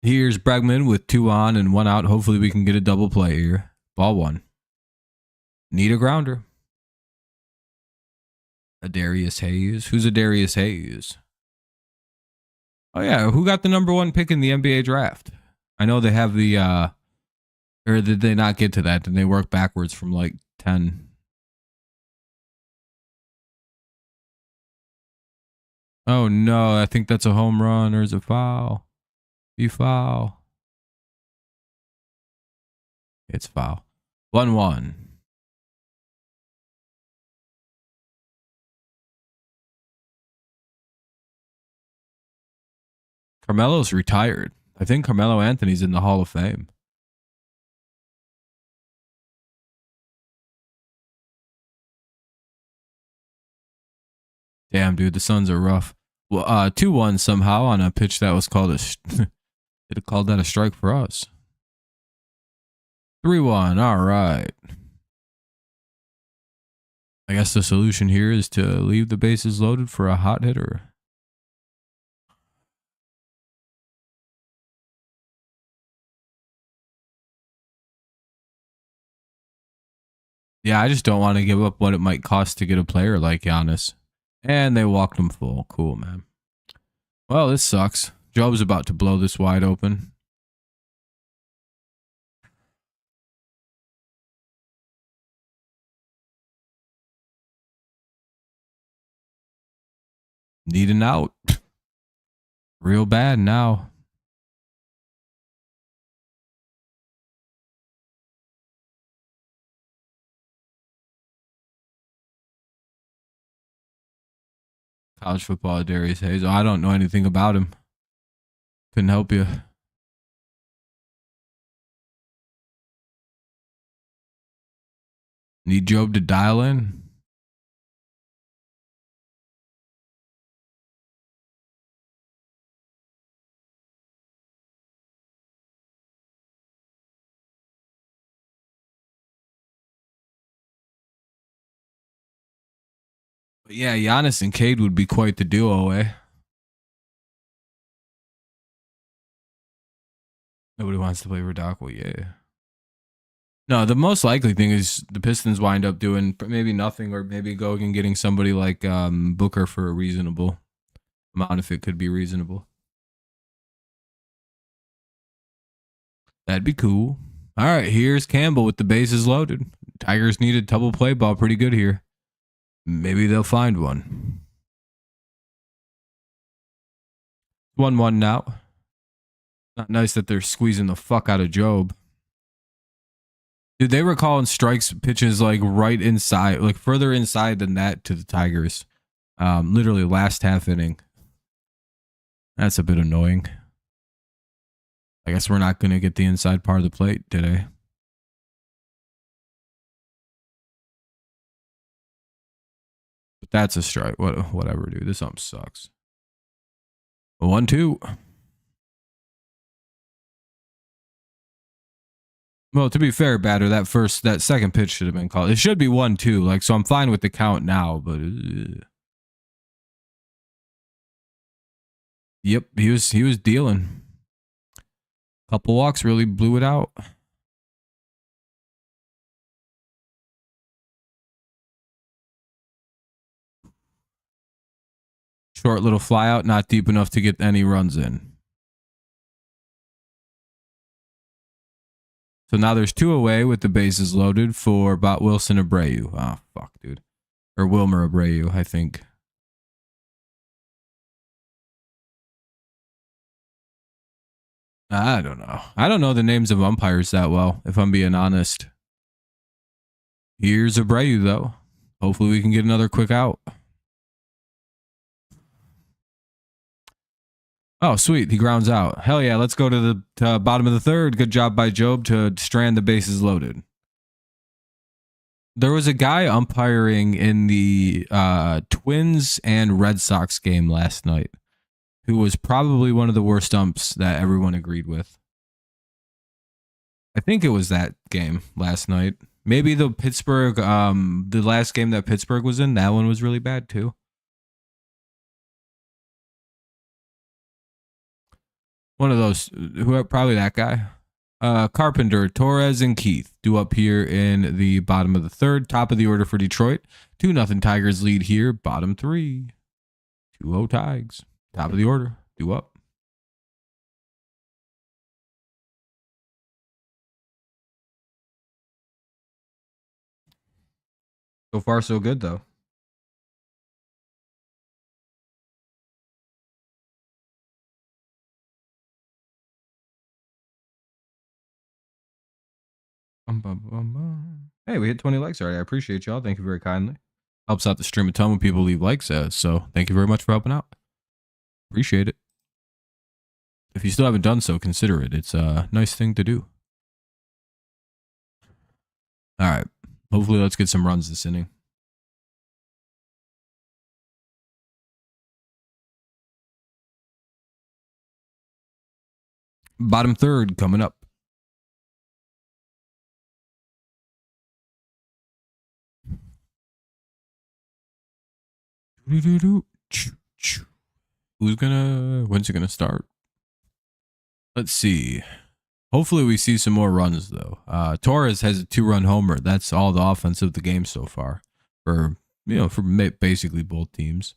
Here's Bregman with 2 on and 1 out. Hopefully we can get a double play here. Ball 1. Need a grounder. Adarius Hayes. Who's Adarius Hayes? Oh, yeah. Who got the number 1 pick in the NBA draft? I know they have the, or did they not get to that? Did they work backwards from like 10? Oh, no. I think that's a home run or is it foul? Be foul. It's foul. 1-1. Carmelo's retired. I think Carmelo Anthony's in the Hall of Fame. Damn, dude, the Suns are rough. Well, 2-1 somehow on a pitch that was called it called that a strike for us. 3-1. All right. I guess the solution here is to leave the bases loaded for a hot hitter. Yeah, I just don't want to give up what it might cost to get a player like Giannis. And they walked him full. Cool, man. Well, this sucks. Job's about to blow this wide open. Need an out. Real bad now. College football, Darius Hayes. Oh, I don't know anything about him. Couldn't help you. Need Job to dial in. But yeah, Giannis and Cade would be quite the duo, eh? Nobody wants to play Redoc. Well, yeah. No, the most likely thing is the Pistons wind up doing maybe nothing, or maybe going and getting somebody like Booker for a reasonable amount, if it could be reasonable. That'd be cool. All right, here's Campbell with the bases loaded. Tigers need a double play ball pretty good here. Maybe they'll find one. 1-1 now. Not nice that they're squeezing the fuck out of Job. Dude, they were calling strikes pitches like right inside, like further inside than that to the Tigers. Literally last half inning. That's a bit annoying. I guess we're not going to get the inside part of the plate today. But that's a strike. Whatever, dude. This something sucks. 1-2. Well, to be fair, batter, that second pitch should have been called. It should be 1-2. Like, so I'm fine with the count now, but yep, he was dealing. Couple walks really blew it out. Short little fly out, not deep enough to get any runs in. So now there's 2 away with the bases loaded for Bot Wilson Abreu. Oh, fuck, dude. Or Wilmer Abreu, I think. I don't know. I don't know the names of umpires that well, if I'm being honest. Here's Abreu, though. Hopefully we can get another quick out. Oh, sweet. He grounds out. Hell yeah. Let's go to the bottom of the third. Good job by Job to strand the bases loaded. There was a guy umpiring in the Twins and Red Sox game last night who was probably one of the worst umps that everyone agreed with. I think it was that game last night. Maybe the Pittsburgh, the last game that Pittsburgh was in, that one was really bad too. One of those, probably that guy. Carpenter, Torres, and Keith due up here in the bottom of the third. Top of the order for Detroit. 2-0 Tigers lead here. Bottom 3. 2-0 Tigers. Top of the order. Due up. So far, so good, though. Hey, we hit 20 likes already. I appreciate y'all. Thank you very kindly. Helps out the stream a ton when people leave likes. So thank you very much for helping out. Appreciate it. If you still haven't done so, consider it. It's a nice thing to do. All right. Hopefully, let's get some runs this inning. Bottom third coming up. When's it gonna start? Let's see. Hopefully we see some more runs though. Torres has a 2-run homer. That's all the offense of the game so far for basically both teams.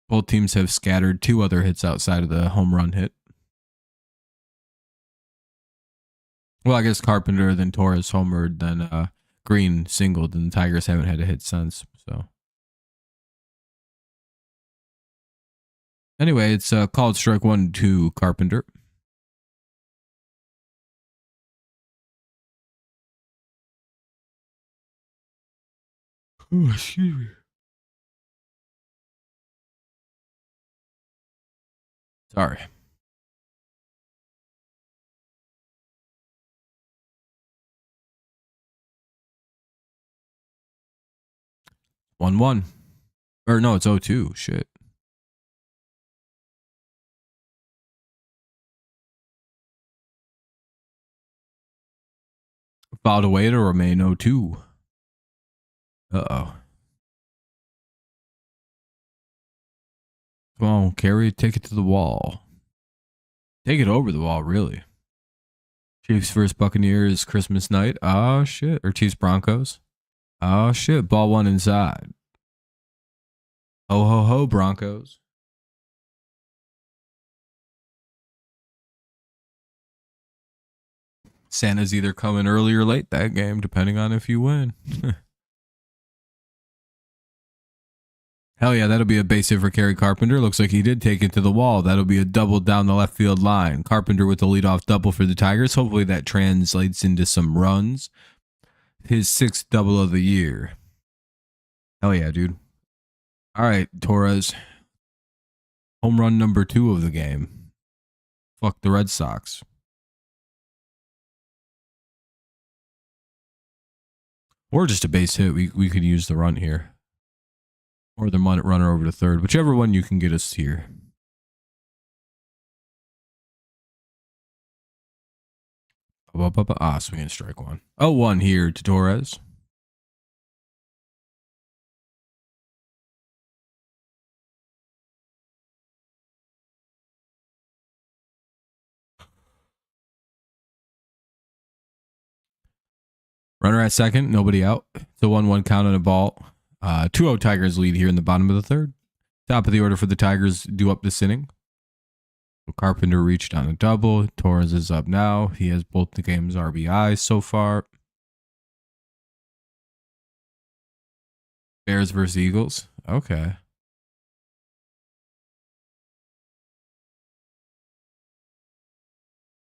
Both teams have scattered 2 other hits outside of the home run hit. Well, I guess Carpenter, then Torres homered, then Green singled, and the Tigers haven't had a hit since. So anyway, it's called strike 1 to Carpenter. Oh, excuse me. Sorry. One. Or no, it's 0-2. Shit. Fouled away to remain 0-2. Uh-oh. Come on, Carey, take it to the wall. Take it over the wall, really. Chiefs versus Buccaneers Christmas night. Oh, shit. Or Chiefs Broncos. Oh, shit. Ball 1 inside. Ho, ho, ho, Broncos. Santa's either coming early or late that game, depending on if you win. Hell yeah, that'll be a base hit for Kerry Carpenter. Looks like he did take it to the wall. That'll be a double down the left field line. Carpenter with the leadoff double for the Tigers. Hopefully that translates into some runs. His 6th double of the year. Hell yeah, dude. All right, Torres. Home run number 2 of the game. Fuck the Red Sox. Or just a base hit. We could use the run here. Or the runner over to third. Whichever one you can get us here. Swinging strike 1. 0-1 here to Torres. Runner at second, nobody out. It's a 1-1 count on a ball. 2-0 Tigers lead here in the bottom of the third. Top of the order for the Tigers due up this inning. Carpenter reached on a double. Torres is up now. He has both the game's RBIs so far. Bears versus Eagles. Okay.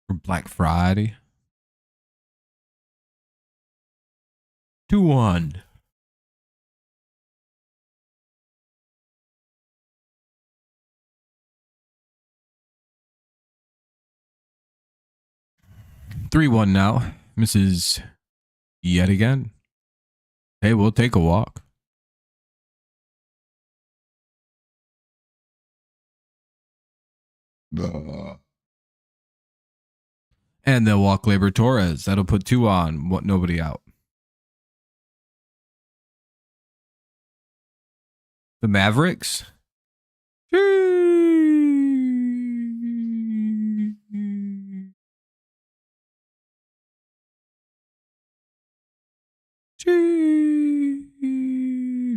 For Black Friday. 2-1. Three one now. Misses yet again. Hey, we'll take a walk. And they'll walk Labor Torres. That'll put 2 on. Nobody out. The Mavericks.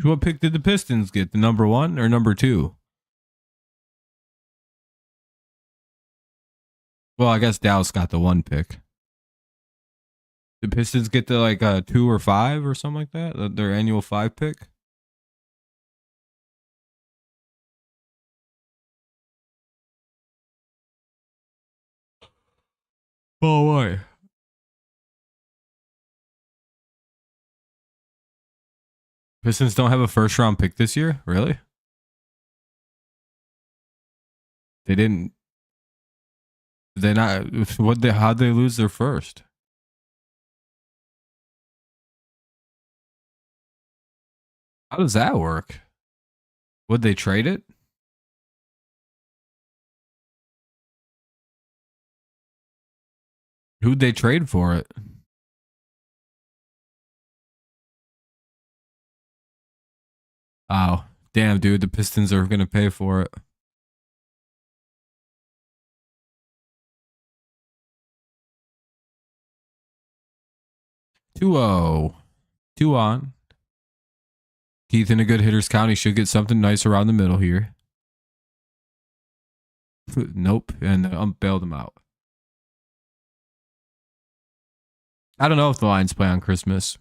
What pick did the Pistons get? The number 1 or number 2? Well, I guess Dallas got the 1 pick. The Pistons get the like 2 or 5 or something like that. Their annual 5 pick. Oh, why? Pistons don't have a first round pick this year? Really? They didn't. They not. How'd they lose their first? How does that work? Would they trade it? Who'd they trade for it? Oh, damn, dude. The Pistons are going to pay for it. 2-0. 2 on. Keith in a good hitter's count. He should get something nice around the middle here. Nope. And the ump bailed him out. I don't know if the Lions play on Christmas.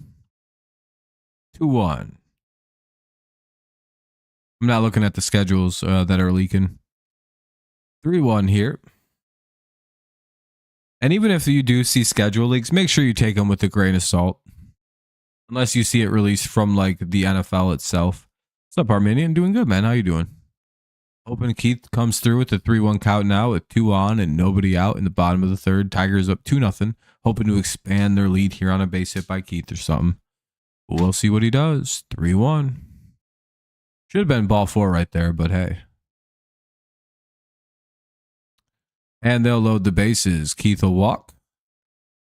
2-1. I'm not looking at the schedules that are leaking. 3-1 here. And even if you do see schedule leaks, make sure you take them with a grain of salt. Unless you see it released from like the NFL itself. What's up, Arminian? Doing good, man. How you doing? Hoping Keith comes through with the 3-1 count now with 2 on and nobody out in the bottom of the third. Tigers up 2-0. Hoping to expand their lead here on a base hit by Keith or something. But we'll see what he does. 3-1. Should have been ball 4 right there, but hey. And they'll load the bases. Keith will walk.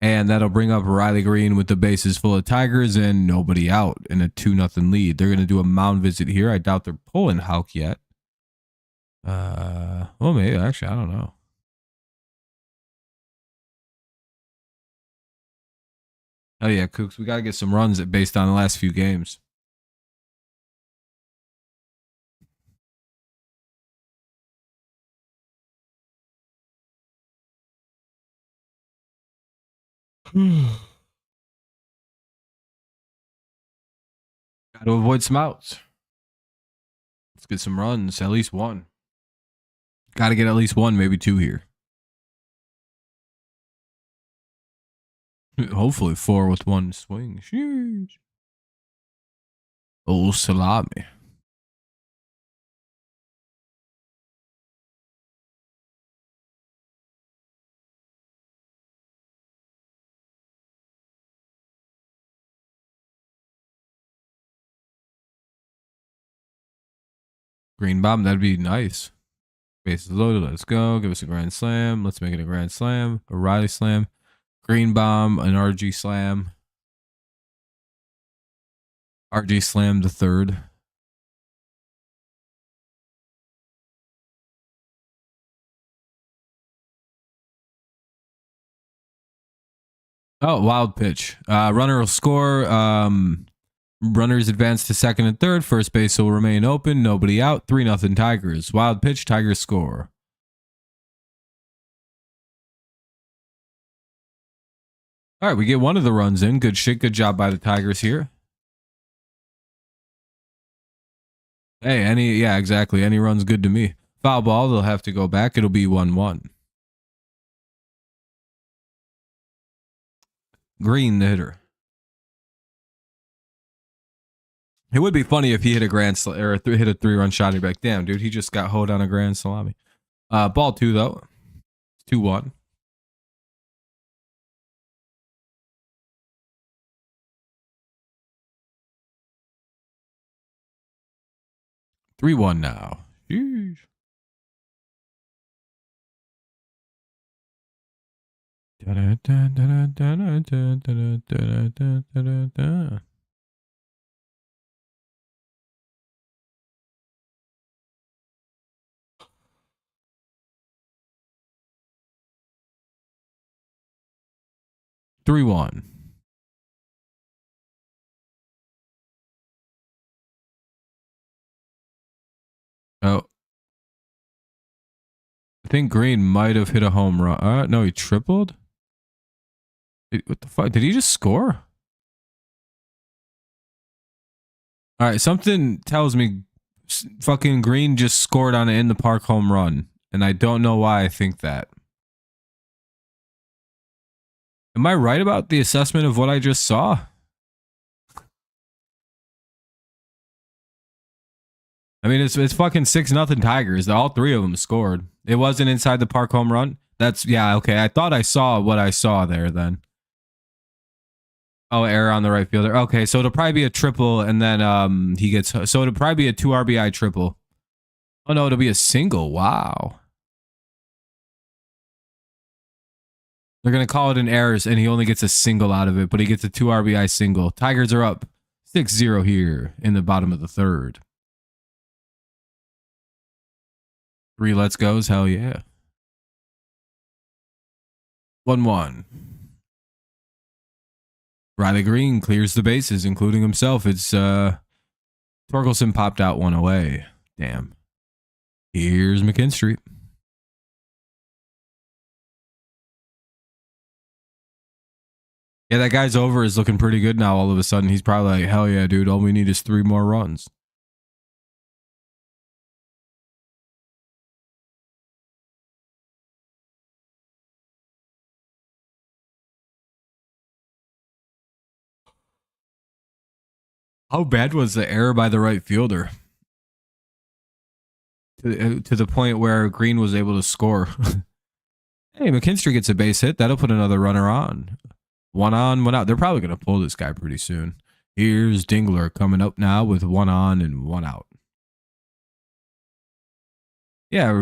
And that'll bring up Riley Green with the bases full of Tigers and nobody out in a 2-0 lead. They're going to do a mound visit here. I doubt they're pulling Houck yet. Well, maybe. Actually, I don't know. Oh, yeah, Kooks. We got to get some runs based on the last few games. Got to avoid some outs. Let's get some runs. At least one. Got to get at least one, maybe 2 here. Hopefully 4 with 1 swing. Sheesh. Oh, salami. Green bomb, that'd be nice. Bases loaded. Let's go. Give us a grand slam. Let's make it a grand slam. A Riley slam. Green bomb. An RG slam. RG slam the third. Oh, wild pitch. Runner will score. Runners advance to second and third. First base will remain open. Nobody out. 3-0 Tigers. Wild pitch. Tigers score. All right, we get one of the runs in. Good shit. Good job by the Tigers here. Hey, yeah, exactly. Any run's good to me. Foul ball. They'll have to go back. It'll be 1-1. Green, the hitter. It would be funny if he hit a grand or hit a 3-run shot. He'd be like, "Damn, dude, he just got hoed on a grand salami." Ball 2 though. 2-1. Three 1 now. Sheesh. Da, da, da, da, da, da, da, da, da, da, da. 3-1. Oh. I think Green might have hit a home run. No, he tripled? What the fuck? Did he just score? All right, something tells me fucking Green just scored on an in the park home run. And I don't know why I think that. Am I right about the assessment of what I just saw? I mean, it's fucking 6-0 Tigers. All 3 of them scored. It wasn't inside the park home run. That's, yeah, okay. I thought I saw what I saw there then. Oh, error on the right fielder. Okay, so it'll probably be a triple, and then he gets, so it'll probably be a 2 RBI triple. Oh no, it'll be a single. Wow. They're going to call it an errors, and he only gets a single out of it, but he gets a 2 RBI single. Tigers are up 6-0 here in the bottom of the third. 3 let's goes. Hell yeah. 1-1. Riley Green clears the bases, including himself. It's Torkelson popped out one away. Damn. Here's McKinstry. Yeah, that guy's over is looking pretty good now. All of a sudden, he's probably like, hell yeah, dude. All we need is 3 more runs. How bad was the error by the right fielder? To the point where Green was able to score. Hey, McKinstry gets a base hit. That'll put another runner on. 1 on, 1 out. They're probably going to pull this guy pretty soon. Here's Dingler coming up now with 1 on and 1 out. Yeah,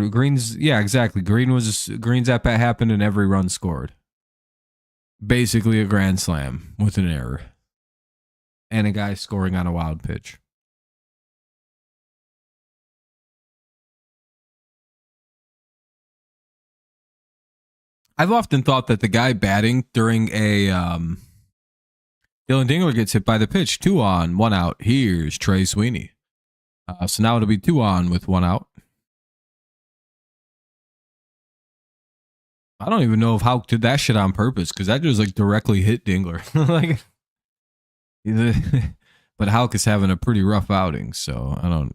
exactly. Green's at bat happened and every run scored. Basically a grand slam with an error. And a guy scoring on a wild pitch. I've often thought that the guy batting during a Dylan Dingler gets hit by the pitch. 2 on, 1 out. Here's Trey Sweeney. So now it'll be 2 on with 1 out. I don't even know if Houck did that shit on purpose because that just like directly hit Dingler. Like, but Houck is having a pretty rough outing, so I don't,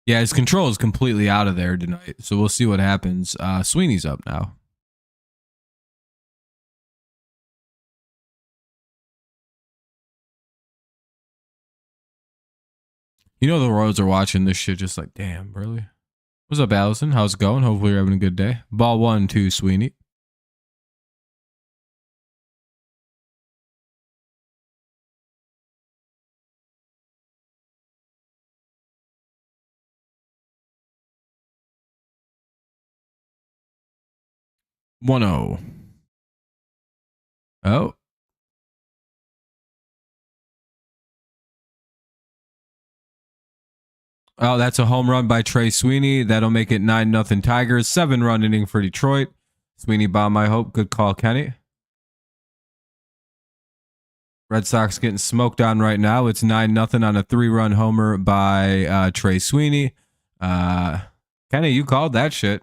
Yeah, his control is completely out of there tonight, so we'll see what happens. Sweeney's up now. You know the Royals are watching this shit just like, damn, really? What's up, Allison? How's it going? Hopefully you're having a good day. Ball 1 to Sweeney. One zero. Oh. Oh, that's a home run by Trey Sweeney. That'll make it 9-0 Tigers. 7-run inning for Detroit. Sweeney bomb, I hope. Good call, Kenny. Red Sox getting smoked on right now. It's 9-0 on a 3-run homer by Trey Sweeney. Kenny, you called that shit.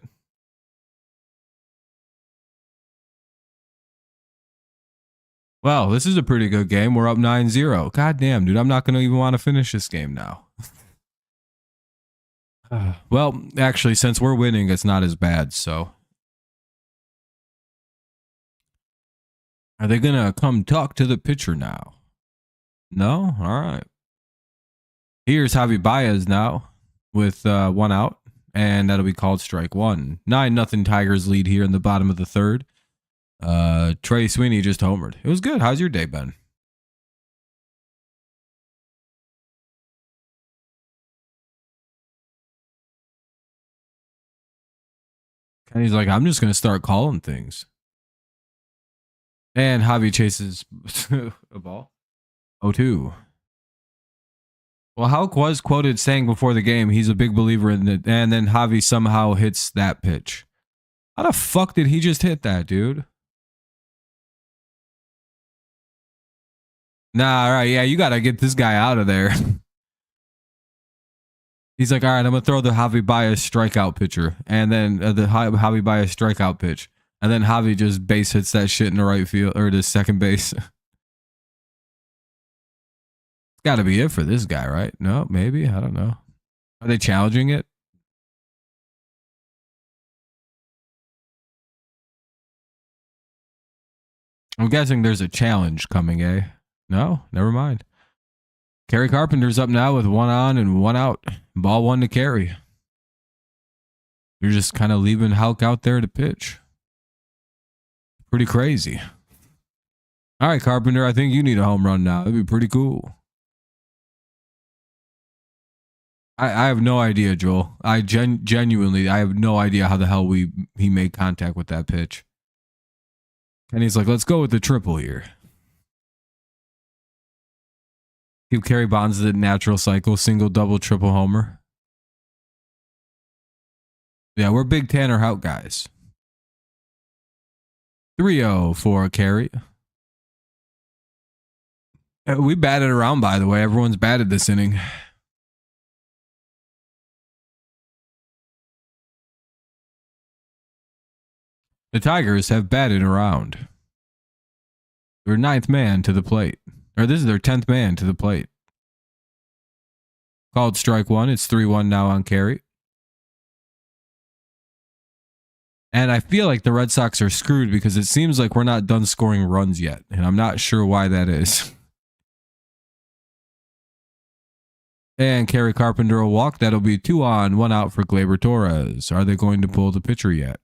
Well, this is a pretty good game. We're up 9-0. God damn, dude. I'm not going to even want to finish this game now. Well, actually, since we're winning, it's not as bad, so. Are they going to come talk to the pitcher now? No? All right. Here's Javi Baez now with 1 out, and that'll be called strike 1. 9-0 Tigers lead here in the bottom of the third. Trey Sweeney just homered. It was good. How's your day been? And he's like, I'm just going to start calling things. And Javi chases a ball. 0-2. Well, Houck was quoted saying before the game he's a big believer in it, and then Javi somehow hits that pitch. How the fuck did he just hit that, dude? Nah, all right, yeah, you got to get this guy out of there. He's like, all right, I'm going to throw the Javi Baez strikeout pitcher, and then the Javi Baez strikeout pitch. And then Javi just base hits that shit in the right field or the second base. It's got to be it for this guy, right? No, maybe. I don't know. Are they challenging it? I'm guessing there's a challenge coming, eh? No, never mind. Kerry Carpenter's up now with 1 on and 1 out. Ball 1 to Kerry. You're just kind of leaving Houck out there to pitch. Pretty crazy. All right, Carpenter, I think you need a home run now. It'd be pretty cool. I have no idea, Joel. I genuinely, I have no idea how the hell he made contact with that pitch. Kenny's like, let's go with the triple here. Give Kerry Bonds the natural cycle, single, double, triple homer. Yeah, we're big Tanner Houck guys. 3-0 for Kerry. We batted around, by the way. Everyone's batted this inning. The Tigers have batted around. They're 9th man to the plate. Or this is their 10th man to the plate. Called strike one. It's 3-1 now on Kerry. And I feel like the Red Sox are screwed because it seems like we're not done scoring runs yet. And I'm not sure why that is. And Kerry Carpenter will walk. That'll be 2 on, 1 out for Gleyber Torres. Are they going to pull the pitcher yet?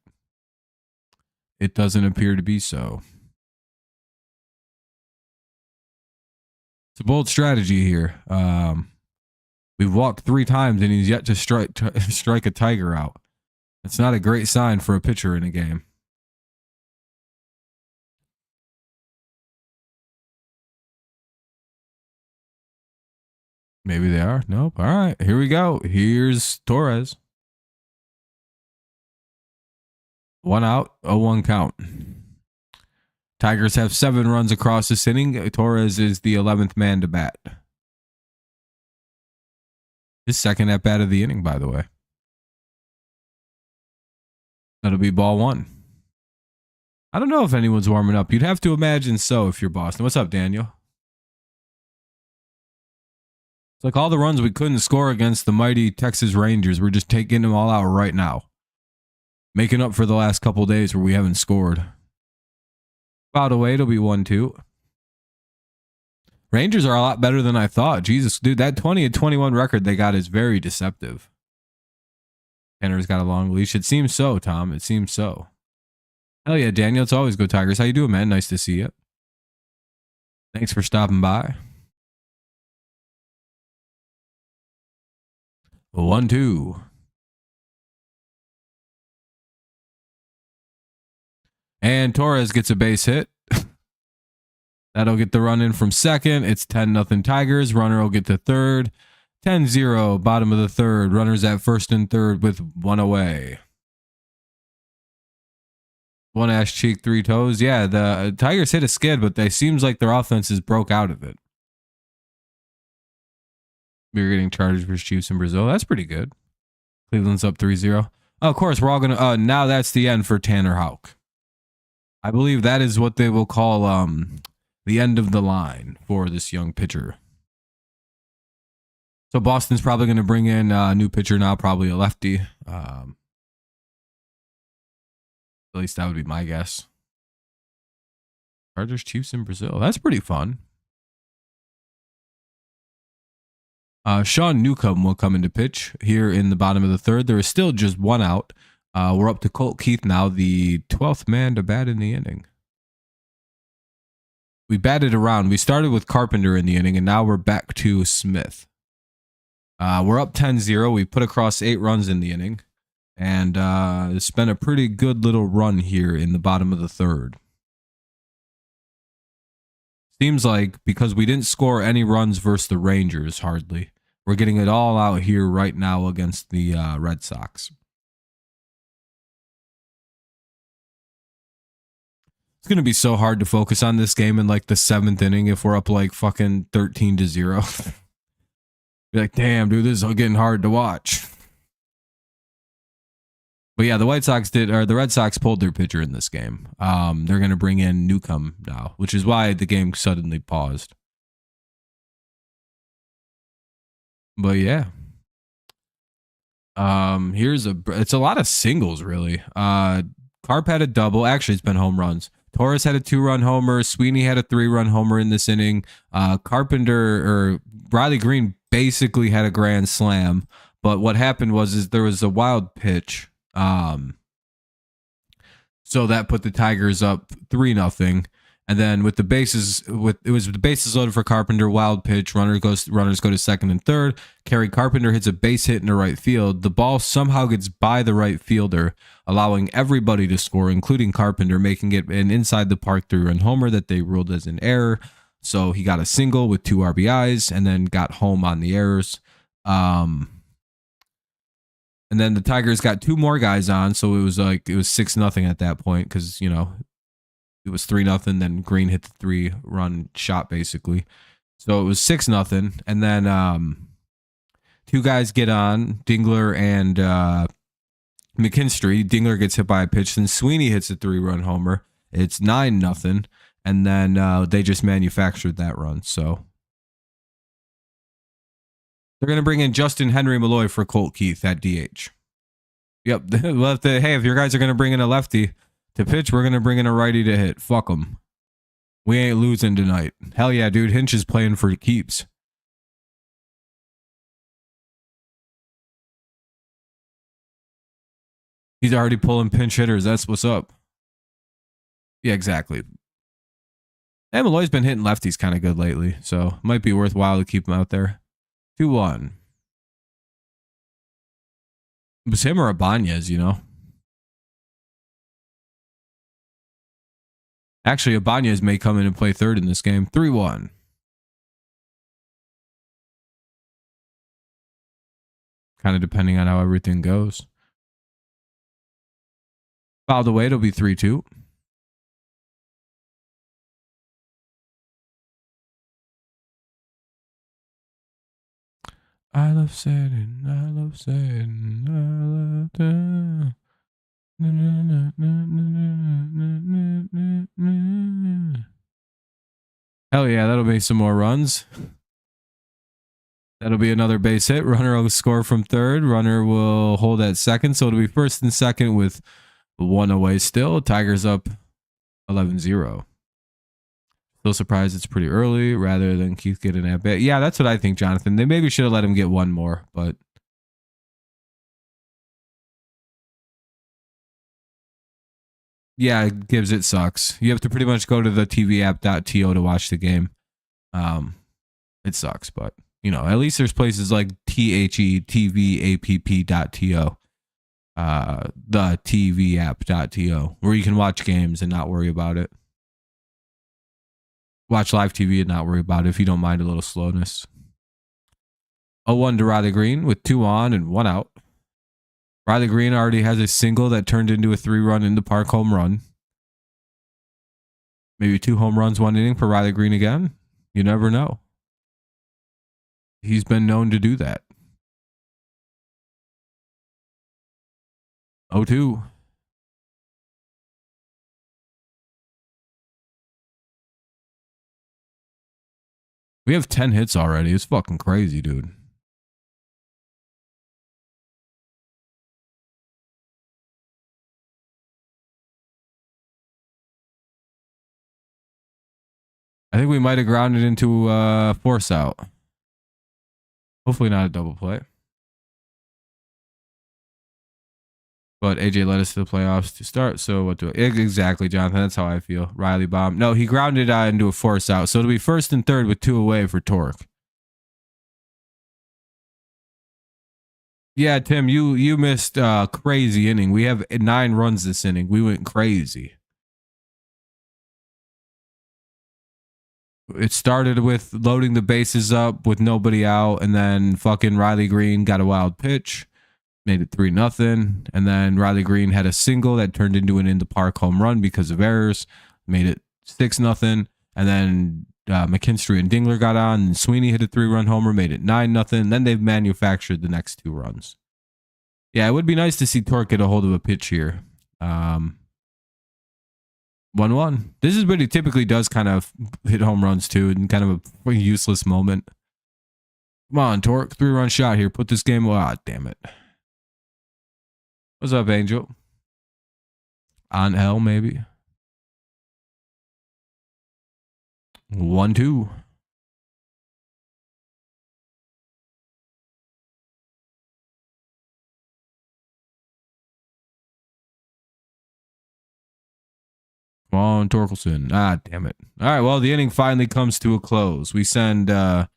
It doesn't appear to be so. It's a bold strategy here. We've walked 3 times and he's yet to strike a Tiger out. That's not a great sign for a pitcher in a game. Maybe they are. Nope. All right. Here we go. Here's Torres. 1 out, 0-1 count. Tigers have 7 runs across this inning. Torres is the 11th man to bat. His second at bat of the inning, by the way. That'll be ball 1. I don't know if anyone's warming up. You'd have to imagine so if you're Boston. What's up, Daniel? It's like all the runs we couldn't score against the mighty Texas Rangers. We're just taking them all out right now. Making up for the last couple days where we haven't scored. By the way, it'll be 1-2. Rangers are a lot better than I thought. Jesus, dude, that 20-21 record they got is very deceptive. Tanner's got a long leash. It seems so, Tom. It seems so. Hell yeah, Daniel. It's always go Tigers. How you doing, man? Nice to see you. Thanks for stopping by. 1-2. And Torres gets a base hit. That'll get the run in from second. It's 10-0 Tigers. Runner will get to third. 10-0, bottom of the third. Runners at first and third with 1 away. 1 ass cheek, 3 toes. Yeah, the Tigers hit a skid, but they seems like their offenses broke out of it. We're getting Chargers versus Chiefs in Brazil. That's pretty good. Cleveland's up 3-0. Oh, of course, we're all going to... now that's the end for Tanner Houck. I believe that is what they will call the end of the line for this young pitcher. So Boston's probably going to bring in a new pitcher now, probably a lefty. At least that would be my guess. Chargers, Chiefs in Brazil. That's pretty fun. Sean Newcomb will come into pitch here in the bottom of the third. There is still just 1 out. We're up to Colt Keith now, the 12th man to bat in the inning. We batted around. We started with Carpenter in the inning, and now we're back to Smith. We're up 10-0. We put across 8 runs in the inning, and it's been a pretty good little run here in the bottom of the third. Seems like because we didn't score any runs versus the Rangers, hardly. We're getting it all out here right now against the Red Sox. It's going to be so hard to focus on this game in like the 7th inning if we're up like fucking 13-0. Be like, damn, dude, this is getting hard to watch. But yeah, the Red Sox pulled their pitcher in this game. They're going to bring in Newcomb now, which is why the game suddenly paused. But yeah. It's a lot of singles, really. Carp had a double. Actually, it's been home runs. Torres had a 2-run homer. Sweeney had a 3-run homer in this inning. Riley Green basically had a grand slam. But what happened was there was a wild pitch. So that put the Tigers up 3-0. And then with the bases loaded for Carpenter, wild pitch, runners go to second and third. Kerry Carpenter hits a base hit into right field. The ball somehow gets by the right fielder, allowing everybody to score, including Carpenter, making it an inside the park 3-run homer that they ruled as an error. So he got a single with 2 RBIs and then got home on the errors. And then the Tigers got 2 more guys on, so it was 6-0 at that point because it was 3-0. Then Green hit the 3-run shot basically, so it was 6-0. And then 2 guys get on, Dingler and McKinstry. Dingler gets hit by a pitch, then Sweeney hits a 3-run homer. It's 9-0, and then they just manufactured that run. So they're gonna bring in Justin Henry Malloy for Colt Keith at DH. Yep. Well, if your guys are gonna bring in a lefty to pitch, we're gonna bring in a righty to hit. Fuck them. We ain't losing tonight. Hell yeah, dude. Hinch is playing for keeps. He's already pulling pinch hitters. That's what's up. Yeah, exactly. And Malloy's been hitting lefties kind of good lately, so might be worthwhile to keep him out there. 2-1. It was him or Ibanez, Actually, Ibanez may come in and play third in this game. 3-1. Kind of depending on how everything goes. Fouled away, it'll be 3-2. I love Satan, I love Satan, I love Hell yeah, that'll be some more runs. That'll be another base hit. Runner will score from third. Runner will hold at second. So it'll be first and second with 1 away still. Tigers up 11-0. Still surprised it's pretty early rather than Keith getting at bat. Yeah, that's what I think, Jonathan. They maybe should have let him get 1 more, but yeah, Gibbs, it sucks. You have to pretty much go to the tvapp.to to watch the game. It sucks, but at least there's places like thetvapp.to, the tvapp.to, where you can watch games and not worry about it. Watch live TV and not worry about it if you don't mind a little slowness. 0-1 to Riley Green with 2 on and 1 out. Riley Green already has a single that turned into a 3-run in the park home run. Maybe 2 home runs, 1 inning for Riley Green again. You never know. He's been known to do that. 0-2. We have 10 hits already. It's fucking crazy, dude. I think we might have grounded into force out. Hopefully not a double play. But AJ led us to the playoffs to start. So what do I... Exactly, Jonathan. That's how I feel. Riley bomb. No, he grounded into a force out. So it'll be first and third with 2 away for Torque. Yeah, Tim, you missed a crazy inning. We have 9 runs this inning. We went crazy. It started with loading the bases up with nobody out, and then fucking Riley Green got a wild pitch, made it 3-0, and then Riley Green had a single that turned into an in the park home run because of errors, made it 6-0, and then McKinstry and Dingler got on, and Sweeney hit a 3-run homer, made it 9-0. Then they've manufactured the next 2 runs. Yeah, it would be nice to see Torque get a hold of a pitch here. 1-1. This is what he typically does, kind of hit home runs too, in kind of a useless moment. Come on, Torque. 3-run shot here. Put this game. Ah, damn it. What's up, Angel? On L, maybe. 1-2. Come on, Torkelson. Ah, damn it. All right, well, the inning finally comes to a close. We send 9,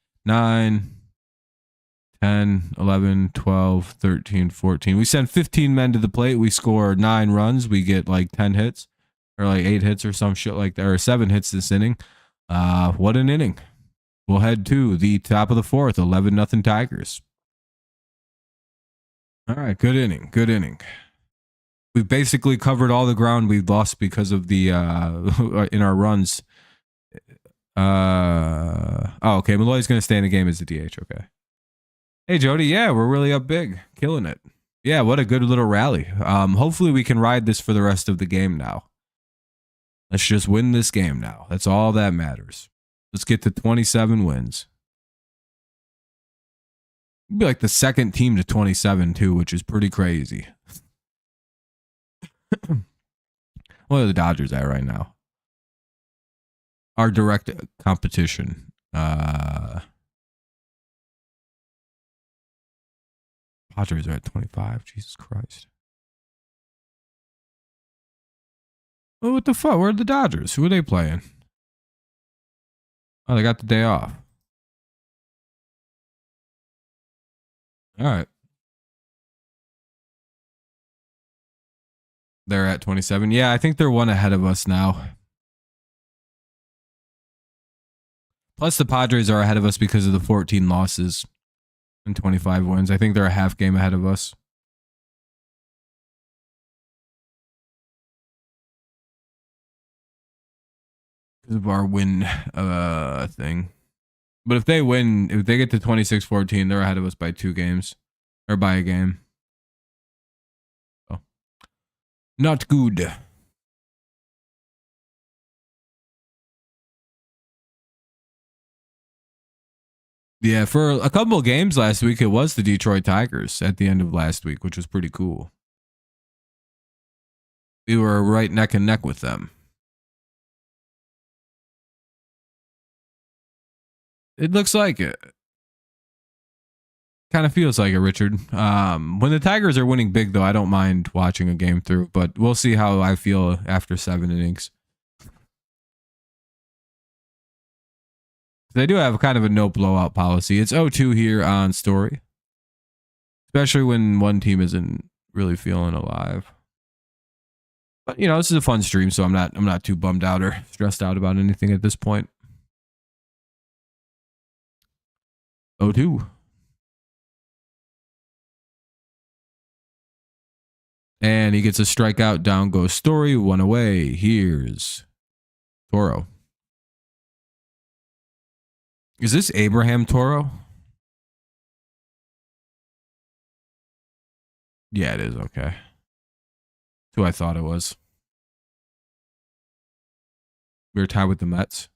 10, 11, 12, 13, 14. We send 15 men to the plate. We score 9 runs. We get like 10 hits or like 8 hits or some shit like that, or 7 hits this inning. What an inning. We'll head to the top of the 4th, 11-0 Tigers. All right, good inning. Good inning. We've basically covered all the ground we've lost because of the in our runs. Okay. Malloy's going to stay in the game as the DH. Okay. Hey, Jody. Yeah, we're really up big. Killing it. Yeah, what a good little rally. Hopefully we can ride this for the rest of the game now. Let's just win this game now. That's all that matters. Let's get to 27 wins. We'll be like the second team to 27 too, which is pretty crazy. What are the Dodgers at right now? Our direct competition. Padres are at 25. Jesus Christ. Oh, what the fuck? Where are the Dodgers? Who are they playing? Oh, they got the day off. All right. They're at 27. Yeah, I think they're one ahead of us now. Plus, the Padres are ahead of us because of the 14 losses and 25 wins. I think they're a half game ahead of us. Because of our win thing. But if they win, if they get to 26-14, they're ahead of us by 2 games. Or by a game. Oh. Not good. Yeah, for a couple of games last week, it was the Detroit Tigers at the end of last week, which was pretty cool. We were right neck and neck with them. It looks like it. Kind of feels like it, Richard. When the Tigers are winning big, though, I don't mind watching a game through, but we'll see how I feel after 7 innings. They do have kind of a no blowout policy. It's 0-2 here on Story, especially when one team isn't really feeling alive. But you know, this is a fun stream, so I'm not too bummed out or stressed out about anything at this point. 0-2. And he gets a strikeout. Down goes Story. 1 away. Here's Toro. Is this Abraham Toro? Yeah, it is. Okay. That's who I thought it was. We were tied with the Mets.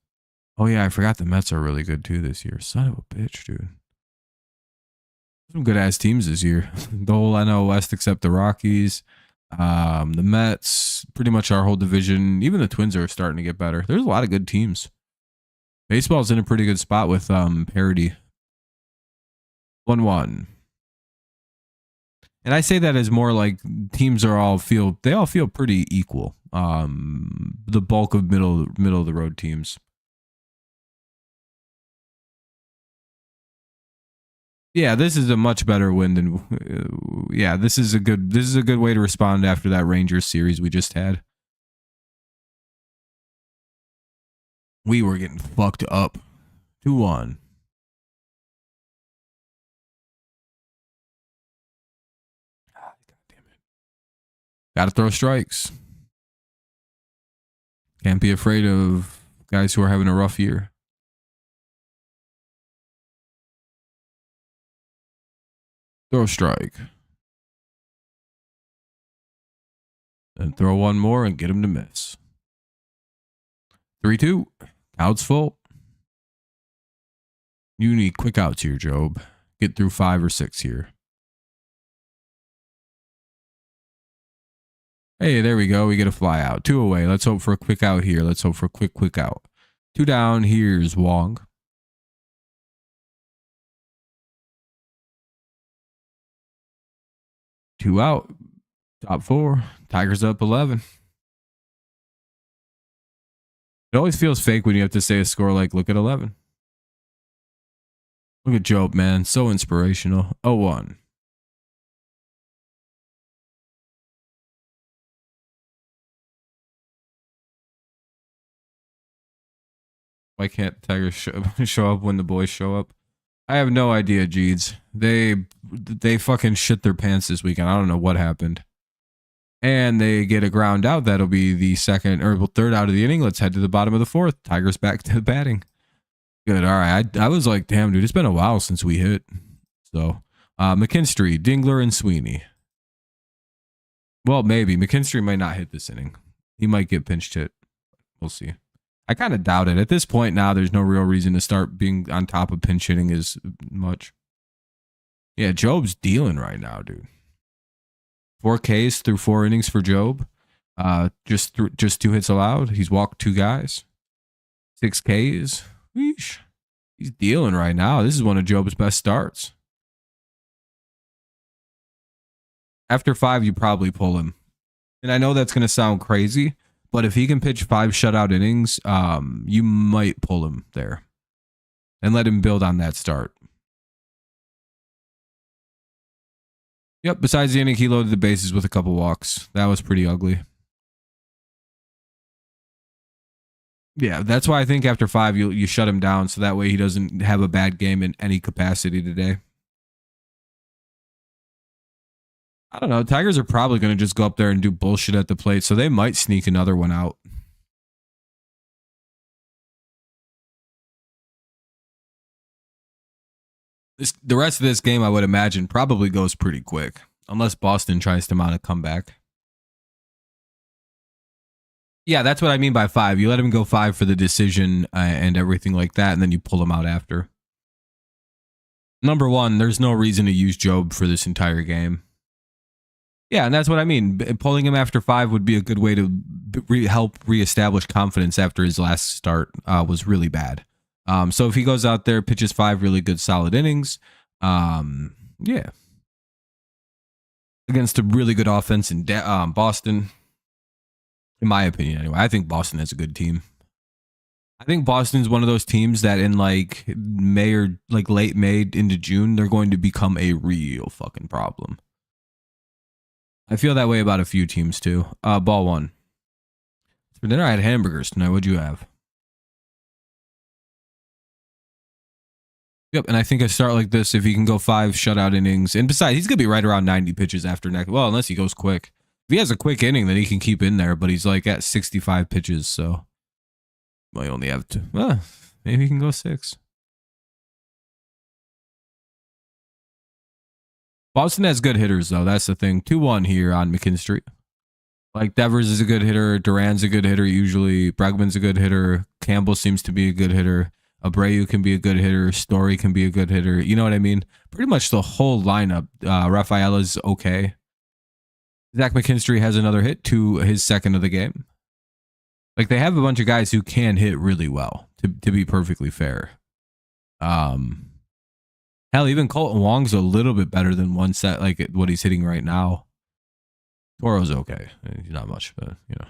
Oh, yeah. I forgot the Mets are really good, too, this year. Son of a bitch, dude. Some good ass teams this year. The whole NL West except the Rockies. The Mets, pretty much our whole division. Even the Twins are starting to get better. There's a lot of good teams. Baseball's in a pretty good spot with parity. 1-1. And I say that as more like teams are all feel pretty equal. The bulk of middle of the road teams. Yeah, this is a much better win than. Yeah, this is a good way to respond after that Rangers series we just had. We were getting fucked up. 2-1. God damn it. Gotta throw strikes. Can't be afraid of guys who are having a rough year. Throw a strike. And throw one more and get him to miss. 3-2. Outs full. You need quick outs here, Job. Get through 5 or 6 here. Hey, there we go. We get a fly out. 2 away. Let's hope for a quick out here. Let's hope for a quick out. 2 down. Here's Wong. Two out. Top 4. Tigers up 11. It always feels fake when you have to say a score like, look at 11. Look at Job, man. So inspirational. 0-1. Why can't the Tigers show up when the boys show up? I have no idea, Jeeds. They fucking shit their pants this weekend. I don't know what happened. And they get a ground out. That'll be the second or third out of the inning. Let's head to the bottom of the fourth. Tigers back to the batting. Good. All right. I was like, damn, dude, it's been a while since we hit. So, McKinstry, Dingler, and Sweeney. Well, maybe. McKinstry might not hit this inning. He might get pinched hit. We'll see. I kind of doubt it. At this point now, there's no real reason to start being on top of pinch hitting as much. Yeah, Job's dealing right now, dude. 4 Ks through 4 innings for Job. Just 2 hits allowed. He's walked 2 guys. 6 Ks. Weesh. He's dealing right now. This is one of Job's best starts. After 5, you probably pull him. And I know that's going to sound crazy, but if he can pitch 5 shutout innings, you might pull him there and let him build on that start. Yep, besides the inning, he loaded the bases with a couple walks. That was pretty ugly. Yeah, that's why I think after 5, you shut him down so that way he doesn't have a bad game in any capacity today. I don't know. Tigers are probably going to just go up there and do bullshit at the plate, so they might sneak another one out. The rest of this game, I would imagine, probably goes pretty quick, unless Boston tries to mount a comeback. Yeah, that's what I mean by 5. You let him go 5 for the decision and everything like that, and then you pull him out after. Number 1, there's no reason to use Job for this entire game. Yeah, and that's what I mean. Pulling him after 5 would be a good way to help reestablish confidence after his last start was really bad. So if he goes out there, pitches 5 really good, solid innings, yeah, against a really good offense in Boston, in my opinion, anyway. I think Boston has a good team. I think Boston's one of those teams that in like May or like late May into June, they're going to become a real fucking problem. I feel that way about a few teams too. Ball 1. For dinner, I had hamburgers tonight. What'd you have? Yep, and I think a start like this, if he can go 5 shutout innings, and besides, he's going to be right around 90 pitches after next. Well, unless he goes quick. If he has a quick inning, then he can keep in there, but he's like at 65 pitches, so might only have 2. Well, maybe he can go 6. Boston has good hitters, though. That's the thing. 2-1 here on McKinstry. Like, Devers is a good hitter. Duran's a good hitter usually. Bregman's a good hitter. Campbell seems to be a good hitter. Abreu can be a good hitter. Story can be a good hitter. You know what I mean? Pretty much the whole lineup. Rafaela's okay. Zach McKinstry has another hit, to his second of the game. Like, they have a bunch of guys who can hit really well, to be perfectly fair. Hell, even Colton Wong's a little bit better than one set, like what he's hitting right now. Toro's okay. He's not much, but, you know.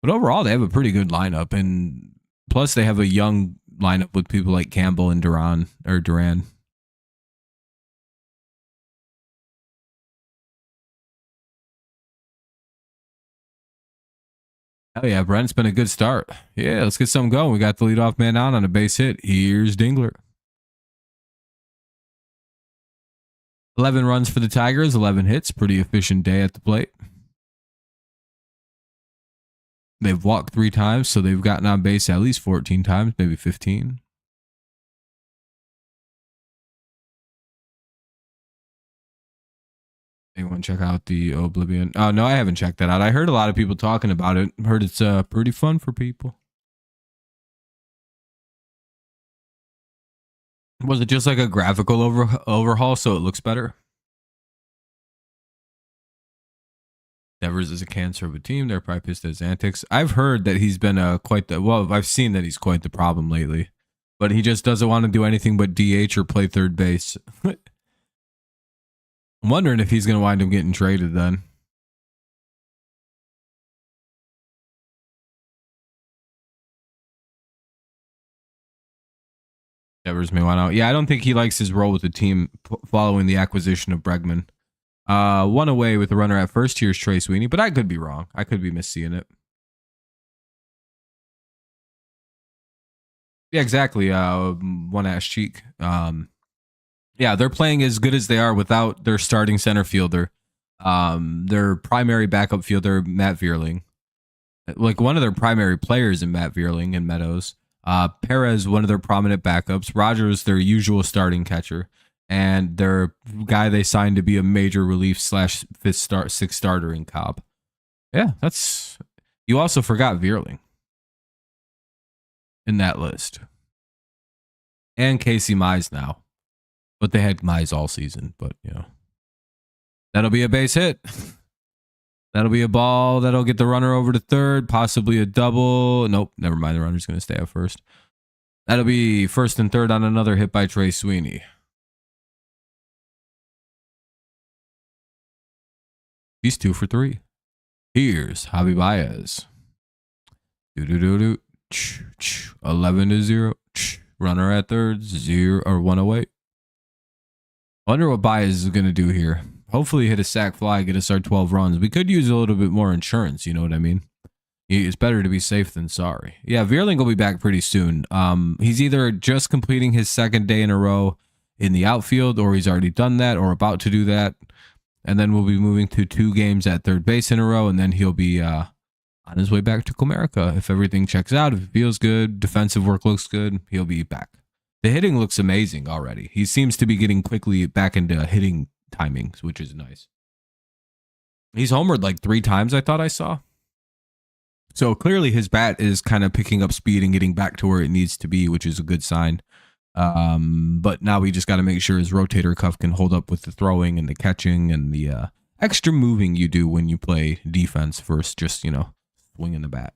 But overall, they have a pretty good lineup, and plus they have a young lineup with people like Campbell and Duran. Oh yeah, Brent's been a good start. Yeah, let's get something going. We got the leadoff man on a base hit. Here's Dingler. 11 runs for the Tigers, 11 hits. Pretty efficient day at the plate. They've walked 3 times, so they've gotten on base at least 14 times, maybe 15. Anyone check out the Oblivion? Oh, no, I haven't checked that out. I heard a lot of people talking about it. Heard it's pretty fun for people. Was it just like a graphical overhaul so it looks better? Devers is a cancer of a team. They're probably pissed at his antics. I've heard that he's been I've seen that he's quite the problem lately. But he just doesn't want to do anything but DH or play third base. I'm wondering if he's going to wind up getting traded then. Devers may want out. Yeah, I don't think he likes his role with the team following the acquisition of Bregman. One away with the runner at first. Here's Trey Sweeney, but I could be wrong. I could be misseeing it. Yeah, exactly. One ass cheek. Yeah, they're playing as good as they are without their starting center fielder. Their primary backup fielder, Matt Vierling. Like one of their primary players in Matt Vierling and Meadows. Perez, one of their prominent backups. Rogers, their usual starting catcher. And their guy they signed to be a major relief / sixth starter in Cobb. Yeah, that's. You also forgot Vierling in that list. And Casey Mize now. But they had Mize all season. But, you know. That'll be a base hit. That'll be a ball. That'll get the runner over to third. Possibly a double. Nope. Never mind. The runner's going to stay at first. That'll be first and third on another hit by Trey Sweeney. He's 2 for 3. Here's Javi Baez. 11-0. Runner at third. 1 away. Wonder what Baez is going to do here. Hopefully hit a sac fly, get us our 12 runs. We could use a little bit more insurance, you know what I mean? It's better to be safe than sorry. Yeah, Vierling will be back pretty soon. He's either just completing his second day in a row in the outfield, or he's already done that, or about to do that. And then we'll be moving to 2 games at third base in a row, and then he'll be on his way back to Comerica. If everything checks out, if it feels good, defensive work looks good, he'll be back. The hitting looks amazing already. He seems to be getting quickly back into hitting timings, which is nice. He's homered like 3 times, I thought I saw. So clearly his bat is kind of picking up speed and getting back to where it needs to be, which is a good sign. But now we just got to make sure his rotator cuff can hold up with the throwing and the catching and the extra moving you do when you play defense versus just, swinging the bat.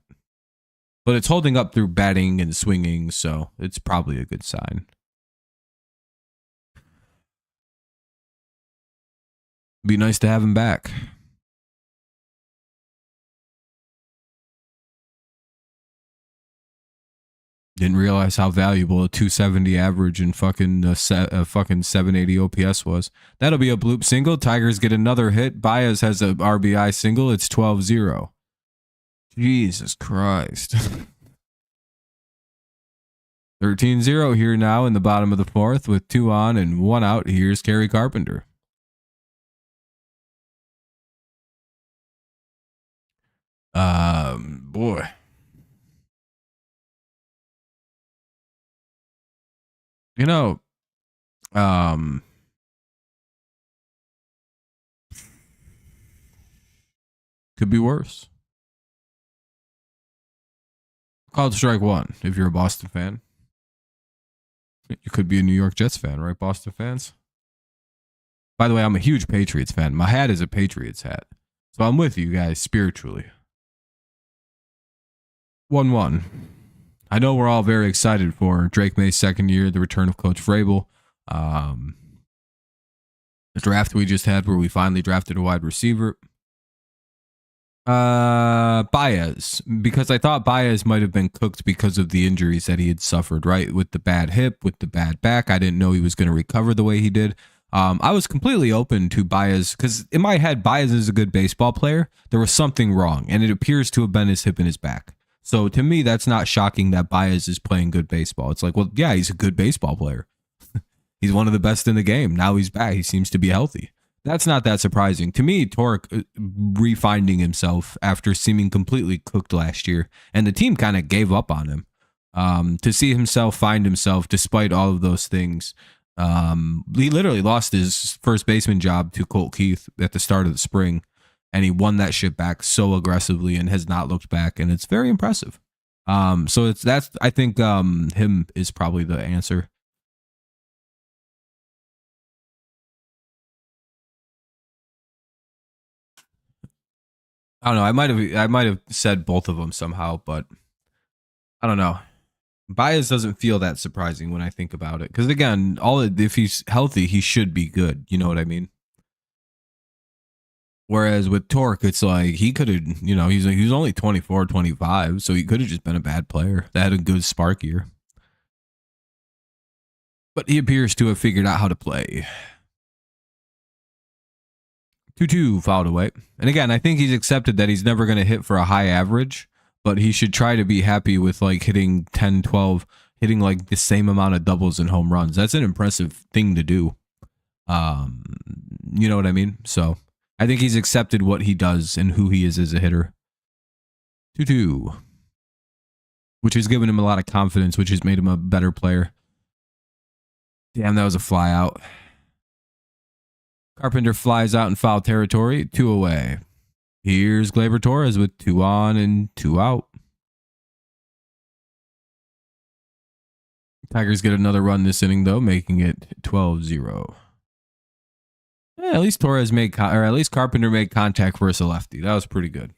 But it's holding up through batting and swinging, so it's probably a good sign. Be nice to have him back. Didn't realize how valuable a 270 average and fucking 780 OPS was. That'll be a bloop single. Tigers get another hit. Baez has a RBI single. It's 12-0. Jesus Christ. 13-0 here now in the bottom of the 4th with 2 on and 1 out. Here's Kerry Carpenter. Boy. Could be worse. Called strike 1 if you're a Boston fan. You could be a New York Jets fan, right, Boston fans? By the way, I'm a huge Patriots fan. My hat is a Patriots hat. So I'm with you guys spiritually. 1-1. I know we're all very excited for Drake May's second year, the return of Coach Vrabel. The draft we just had where we finally drafted a wide receiver. Baez, because I thought Baez might have been cooked because of the injuries that he had suffered, right? With the bad hip, with the bad back. I didn't know he was going to recover the way he did. I was completely open to Baez because in my head, Baez is a good baseball player. There was something wrong, and it appears to have been his hip and his back. So to me, that's not shocking that Baez is playing good baseball. It's like, well, yeah, he's a good baseball player. He's one of the best in the game. Now he's back. He seems to be healthy. That's not that surprising. To me, Torque refinding himself after seeming completely cooked last year, and the team kind of gave up on him. To see himself find himself despite all of those things. He literally lost his first baseman job to Colt Keith at the start of the spring, and he won that shit back so aggressively and has not looked back, and it's very impressive. So I think him is probably the answer. I don't know. I might have said both of them somehow, but I don't know. Baez doesn't feel that surprising when I think about it. Because again, if he's healthy, he should be good. You know what I mean? Whereas with Torque, it's like he could have, he's only 24, 25, so he could have just been a bad player that had a good spark year. but he appears to have figured out how to play. 2-2 fouled away. And again, I think he's accepted that he's never going to hit for a high average, but he should try to be happy with like hitting 10, 12, hitting like the same amount of doubles and home runs. That's an impressive thing to do. You know what I mean? So I think he's accepted what he does and who he is as a hitter. 2-2, which has given him a lot of confidence, which has made him a better player. Damn, that was a fly out. Carpenter flies out in foul territory, 2 away. Here's Gleyber Torres with 2 on and 2 out. Tigers get another run this inning, though, making it 12-0. Yeah, at least Torres made, or at least Carpenter made contact versus a lefty. That was pretty good.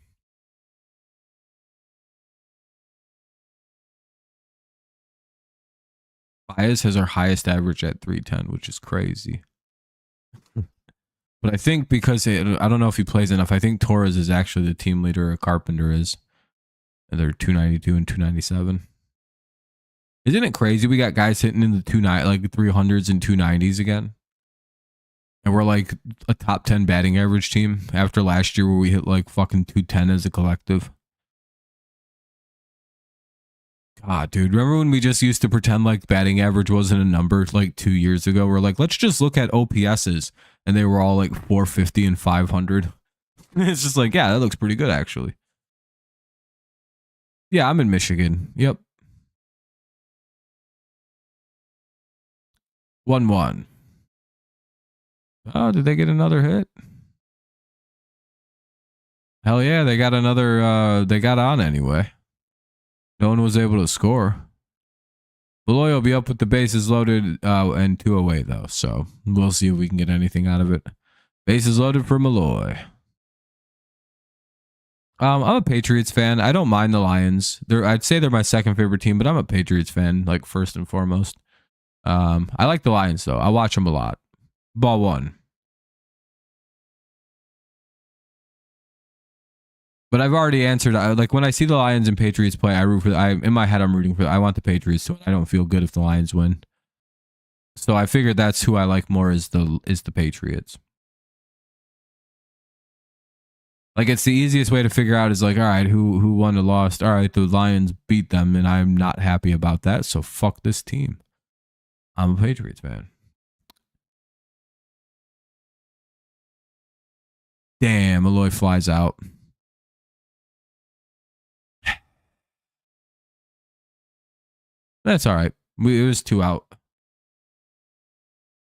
Baez has our highest average at 310, which is crazy. But I think because I don't know if he plays enough. I think Torres is actually the team leader. Carpenter is. And they're 292 and 297. Isn't it crazy? We got guys hitting in the 300s and 290s again. And we're like a top 10 batting average team after last year where we hit like fucking 210 as a collective. God, dude, remember when we just used to pretend like batting average wasn't a number like 2 years ago? We're like, let's just look at OPSs. And they were all like 450 and 500. It's just like, yeah, that looks pretty good, actually. Yeah, I'm in Michigan. Yep. 1-1. Oh, did they get another hit? Hell yeah, they got another, they got on anyway. No one was able to score. Beloy will be up with the bases loaded and 2 away, though. So we'll see if we can get anything out of it. Bases loaded for Malloy. I'm a Patriots fan. I don't mind the Lions. I'd say they're my second favorite team, but I'm a Patriots fan, like first and foremost. I like the Lions, though. I watch them a lot. Ball 1. But I've already answered. Like when I see the Lions and Patriots play, I root for. In my head, I'm rooting for. I want the Patriots to win. I don't feel good if the Lions win. So I figured that's who I like more is the Patriots. Like it's the easiest way to figure out is like, all right, who won or lost? All right, the Lions beat them, and I'm not happy about that. So fuck this team. I'm a Patriots fan. Damn, Malloy flies out. That's all right. It was 2 out.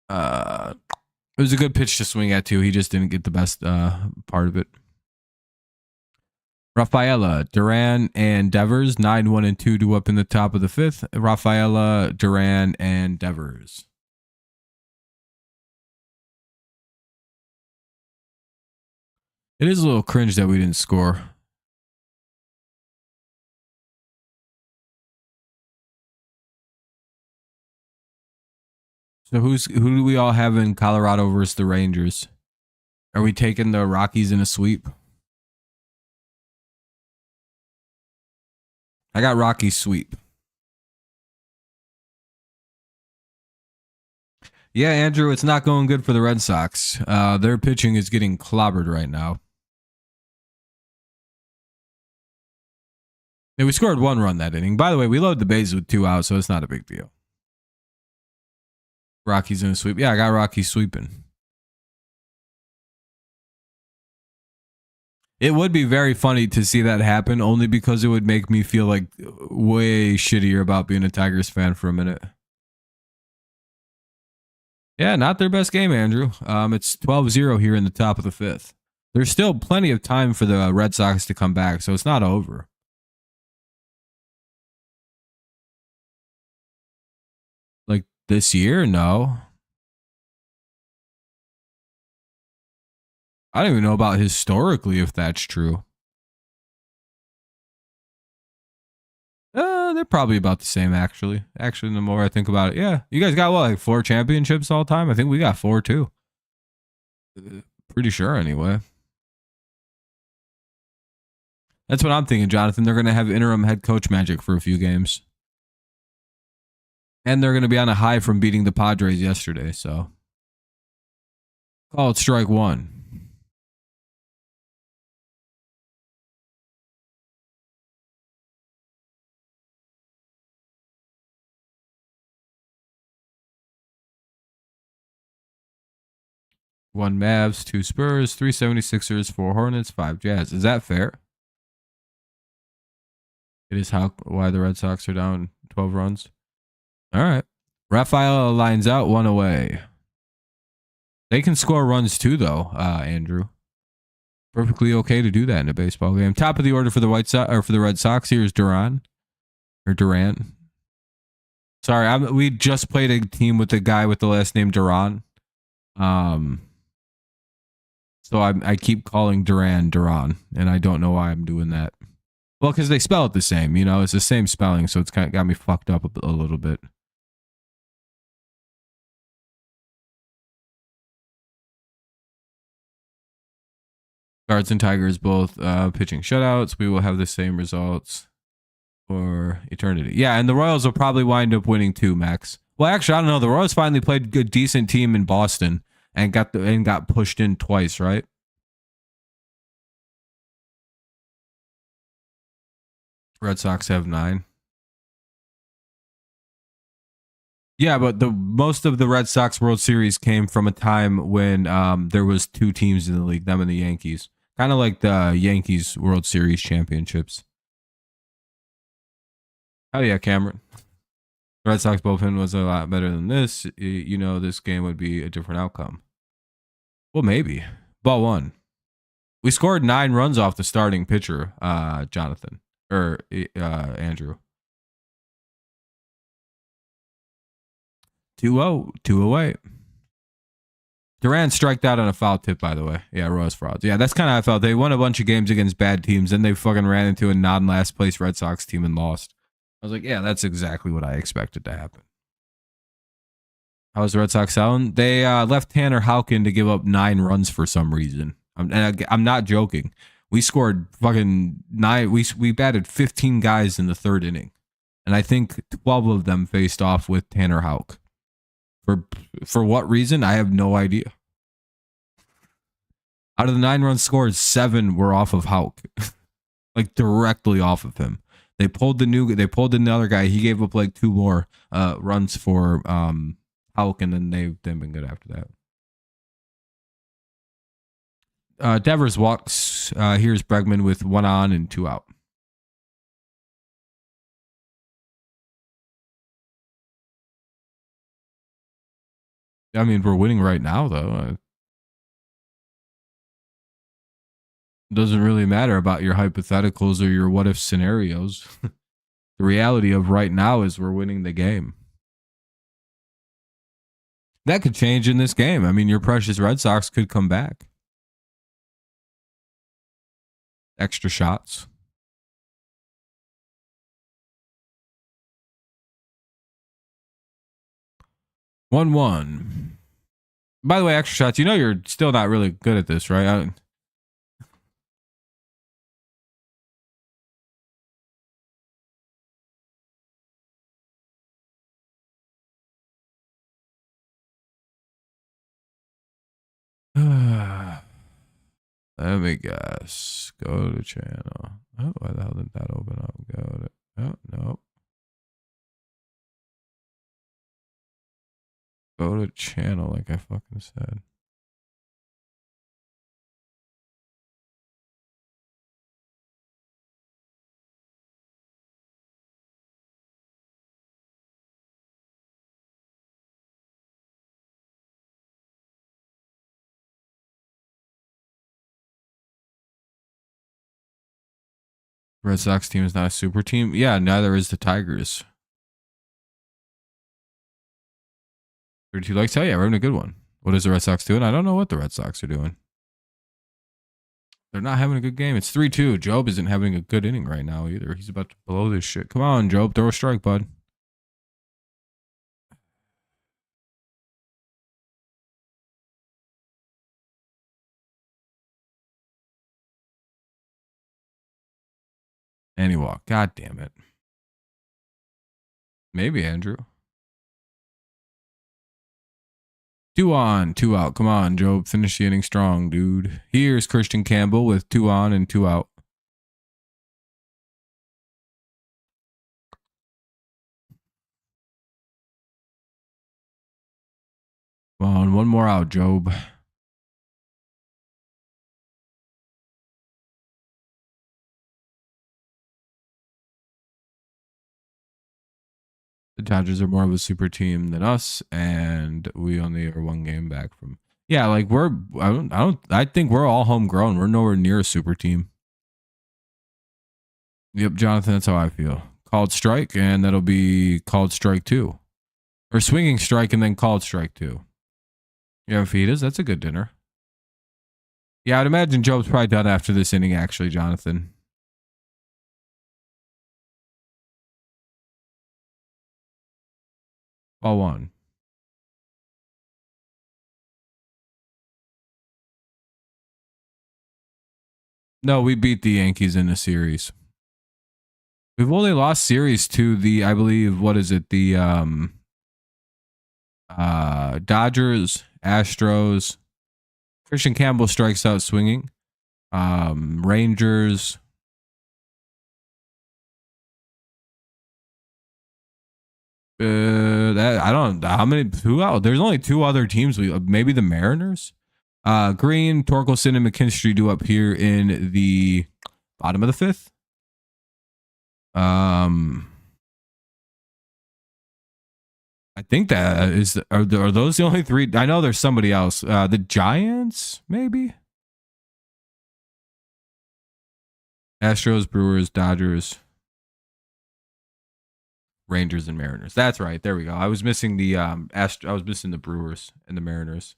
It was a good pitch to swing at too. He just didn't get the best part of it. Rafaela, Duran, and Devers, 9-1 and 2 to up in the top of the 5th. Rafaela, Duran, and Devers. It is a little cringe that we didn't score. So who do we all have in Colorado versus the Rangers? Are we taking the Rockies in a sweep? I got Rockies sweep. Yeah, Andrew, it's not going good for the Red Sox. Their pitching is getting clobbered right now. Yeah, we scored 1 run that inning. By the way, we load the bases with 2 outs, so it's not a big deal. Rockies in a sweep. Yeah, I got Rockies sweeping. It would be very funny to see that happen, only because it would make me feel like way shittier about being a Tigers fan for a minute. Yeah, not their best game, Andrew. It's 12-0 here in the top of the 5th. There's still plenty of time for the Red Sox to come back, so it's not over. Like this year? No. I don't even know about historically if that's true. They're probably about the same, actually. Actually, the more I think about it, yeah. You guys got what, like 4 championships all time? I think we got 4 too. Pretty sure, anyway. That's what I'm thinking, Jonathan. They're going to have interim head coach magic for a few games. And they're going to be on a high from beating the Padres yesterday. So call it strike one. One Mavs, two Spurs, three 76ers, four Hornets, five Jazz. Is that fair? It is why the Red Sox are down 12 runs. All right. Rafael lines out, one away. They can score runs too, though, Andrew. Perfectly okay to do that in a baseball game. Top of the order for the White Sox or for the Red Sox. Here's Durant. Sorry, we just played a team with a guy with the last name Durant. So I keep calling Duran, and I don't know why I'm doing that. Well, because they spell it the same, it's the same spelling, so it's kind of got me fucked up a little bit. Cards and Tigers both pitching shutouts. We will have the same results for eternity. Yeah, and the Royals will probably wind up winning too, Max. Well, actually, I don't know. The Royals finally played a good, decent team in Boston and got pushed in twice, right? Red Sox have 9. Yeah, but the most of the Red Sox World Series came from a time when there was 2 teams in the league, them and the Yankees. Kind of like the Yankees World Series championships. Oh yeah, Cameron. Red Sox bullpen was a lot better than this. This game would be a different outcome. Well, maybe. Ball 1. We scored 9 runs off the starting pitcher, Jonathan. Or Andrew. 2-0. 2 away. Durant striked out on a foul tip, by the way. Yeah, Royals frauds. Yeah, that's kind of how I felt. They won a bunch of games against bad teams, then they fucking ran into a non-last place Red Sox team and lost. I was like, yeah, that's exactly what I expected to happen. How was the Red Sox selling? They left Tanner Houck to give up 9 runs for some reason. I'm not joking. We scored fucking 9. We batted 15 guys in the 3rd inning, and I think 12 of them faced off with Tanner Houck. For what reason? I have no idea. Out of the 9 runs scored, 7 were off of Houck, like directly off of him. They pulled another guy. He gave up like 2 more runs for Houck, and then they've been good after that. Devers walks. Here's Bregman with 1 on and 2 out. I mean, we're winning right now, though. It doesn't really matter about your hypotheticals or your what if scenarios. The reality of right now is we're winning the game. That could change in this game. I mean, your precious Red Sox could come back. Extra shots. 1-1. By the way, extra shots. You're still not really good at this, right? Let me guess. Go to channel. Oh, why the hell did that open up? Go to. Oh, no. Go to channel, like I fucking said. Red Sox team is not a super team. Yeah, neither is the Tigers. 32 likes. Hell yeah, we're having a good one. What is the Red Sox doing? I don't know what the Red Sox are doing. They're not having a good game. It's 3-2. Job isn't having a good inning right now either. He's about to blow this shit. Come on, Job. Throw a strike, bud. And he walked. God damn it. Maybe, Andrew. 2 on, 2 out. Come on, Job. Finish the inning strong, dude. Here's Christian Campbell with 2 on and 2 out. Come on, 1 more out, Job. The Dodgers are more of a super team than us, and we only are 1 game back from. Yeah, like I think we're all homegrown. We're nowhere near a super team. Yep, Jonathan, that's how I feel. Called strike, and that'll be called strike 2. Or swinging strike and then called strike 2. You have fajitas? That's a good dinner. Yeah, I'd imagine Job's probably done after this inning, actually, Jonathan. Ball 1. No, we beat the Yankees in a series. We've only lost series to the, I believe, what is it? The Dodgers, Astros. Christian Campbell strikes out swinging. Rangers. That I don't know how many. Who else? There's only 2 other teams. Maybe the Mariners. Green, Torkelson, and McKinstry do up here in the bottom of the 5th. I think that is. Are those the only 3? I know there's somebody else. The Giants, maybe. Astros, Brewers, Dodgers, Rangers, and Mariners. That's right. There we go. I was missing the I was missing the Brewers and the Mariners.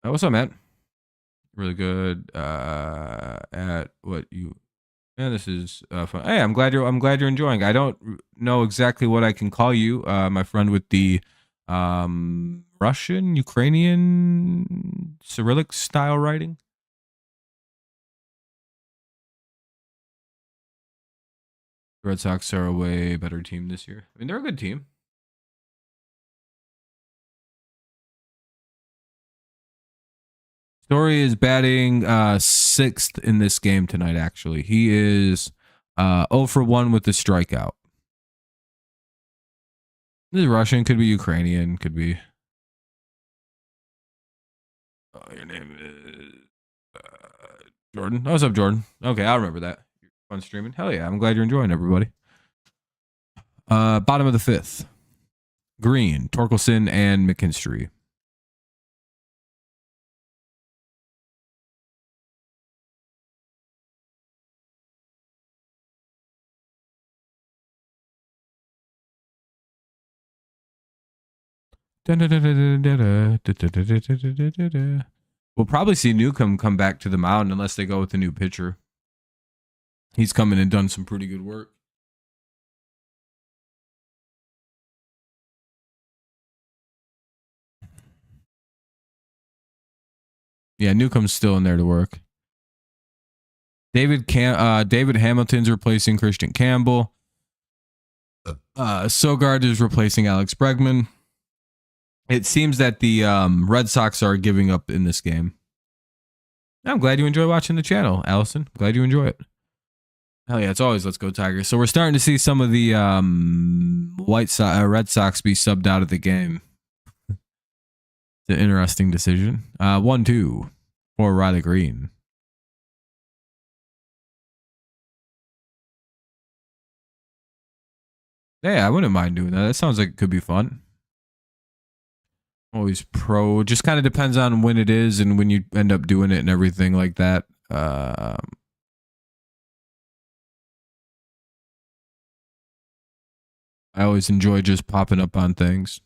What's up, man? Really good at what you. Yeah, this is fun. Hey, I'm glad you're enjoying. I don't know exactly what I can call you, my friend with the Russian, Ukrainian, Cyrillic style writing. Red Sox are a way better team this year. I mean, they're a good team. Story is batting 6th in this game tonight, actually. He is 0 for 1 with the strikeout. This is Russian, could be Ukrainian, could be. Oh, your name is Jordan. Oh, what's up, Jordan? Okay, I'll remember that. You're fun streaming. Hell yeah, I'm glad you're enjoying, everybody. Bottom of the 5th. Green, Torkelson, and McKinstry. We'll probably see Newcomb come back to the mound unless they go with a new pitcher. He's come in and done some pretty good work. Yeah, Newcomb's still in there to work. David Hamilton's replacing Christian Campbell. Sogard is replacing Alex Bregman. It seems that the Red Sox are giving up in this game. I'm glad you enjoy watching the channel, Allison. Glad you enjoy it. Hell yeah, it's always let's go Tigers. So we're starting to see some of the Red Sox be subbed out of the game. It's an interesting decision. 1-2 for Riley Green. Yeah, I wouldn't mind doing that. That sounds like it could be fun. Always pro. Just kind of depends on when it is and when you end up doing it and everything like that. I always enjoy just popping up on things.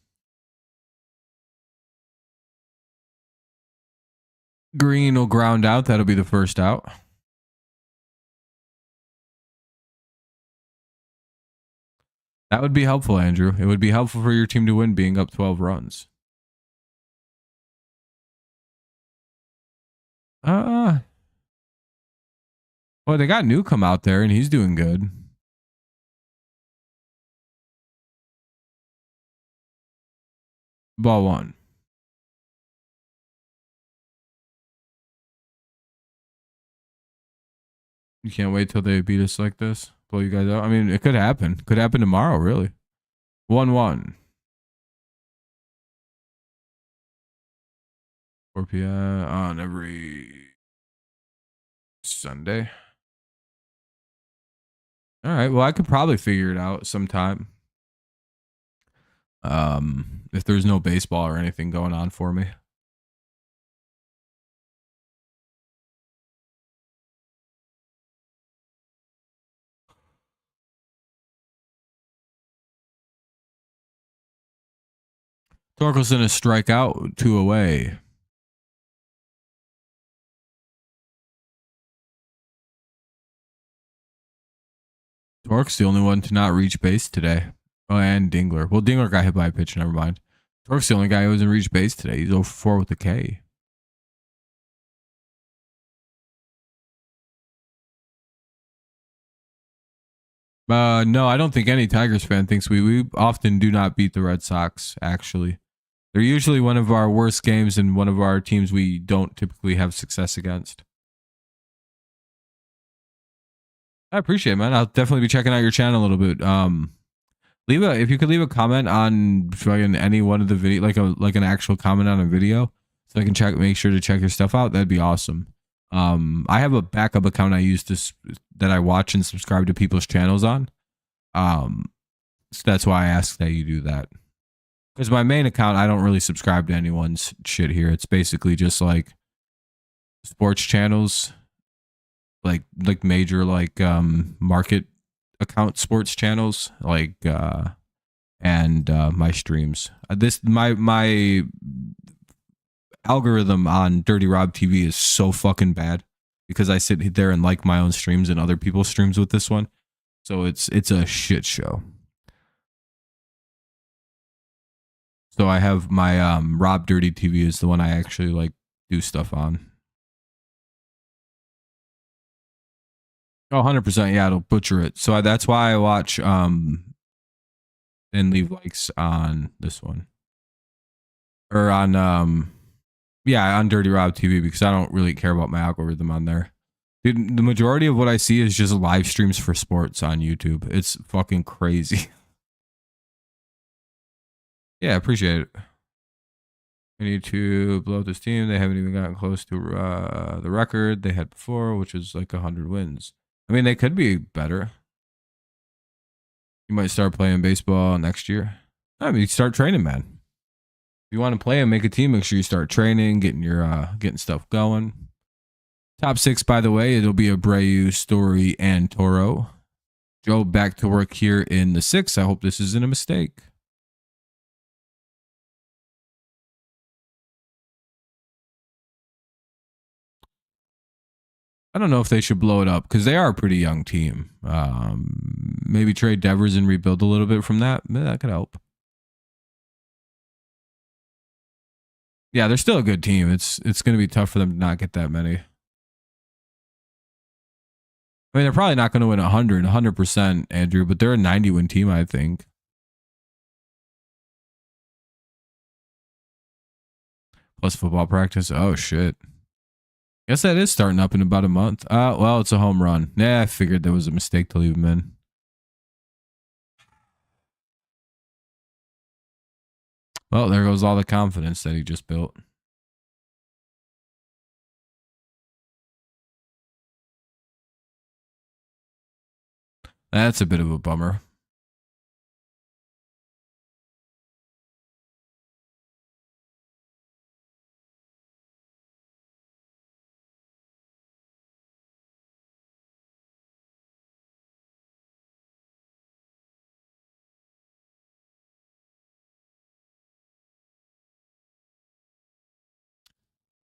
Green will ground out. That'll be the first out. That would be helpful, Andrew. It would be helpful for your team to win being up 12 runs. Well, they got Newcomb out there and he's doing good. Ball one. You can't wait till they beat us like this. Blow you guys out. I mean, it could happen. Could happen tomorrow, really. 1-1. 4 p.m. on every Sunday. All right. Well, I could probably figure it out sometime. If there's no baseball or anything going on for me. Torkelson is strikeout, 2 away. Torque's the only one to not reach base today. Oh, and Dingler. Well, Dingler got hit by a pitch. Never mind. Torque's the only guy who hasn't reached base today. He's 0 for 4 with a K. No, I don't think any Tigers fan thinks we often do not beat the Red Sox, actually. They're usually one of our worst games and one of our teams we don't typically have success against. I appreciate it, man. I'll definitely be checking out your channel a little bit. If you could leave a comment on fucking any one of the video, like an actual comment on a video, so I can make sure to check your stuff out. That'd be awesome. I have a backup account I use that I watch and subscribe to people's channels on. So that's why I ask that you do that. Because my main account, I don't really subscribe to anyone's shit here. It's basically just like sports channels, like major market account sports channels, and my streams. My algorithm on Dirty Rob TV is so fucking bad because I sit there and like my own streams and other people's streams with this one. So it's a shit show. So I have my Rob Dirty TV is the one I actually do stuff on. Oh, 100%. Yeah, it'll butcher it. So that's why I watch and leave likes on this one. Or on on Dirty Rob TV, because I don't really care about my algorithm on there. Dude, the majority of what I see is just live streams for sports on YouTube. It's fucking crazy. Yeah, appreciate it. We need to blow up this team. They haven't even gotten close to the record they had before, which is like 100 wins. I mean, they could be better. You might start playing baseball next year. I mean, start training, man. If you want to play and make a team, make sure you start training, getting stuff going. Top 6, by the way, it'll be Abreu, Story, and Toro. Joe back to work here in the 6th. I hope this isn't a mistake. I don't know if they should blow it up because they are a pretty young team. Maybe trade Devers and rebuild a little bit from that. That could help. Yeah, they're still a good team. It's going to be tough for them to not get that many. I mean, they're probably not going to win 100%, Andrew, but they're a 90-win team, I think. Plus football practice. Oh, shit. Guess that is starting up in about a month. Well, it's a home run. Yeah, I figured there was a mistake to leave him in. Well, there goes all the confidence that he just built. That's a bit of a bummer.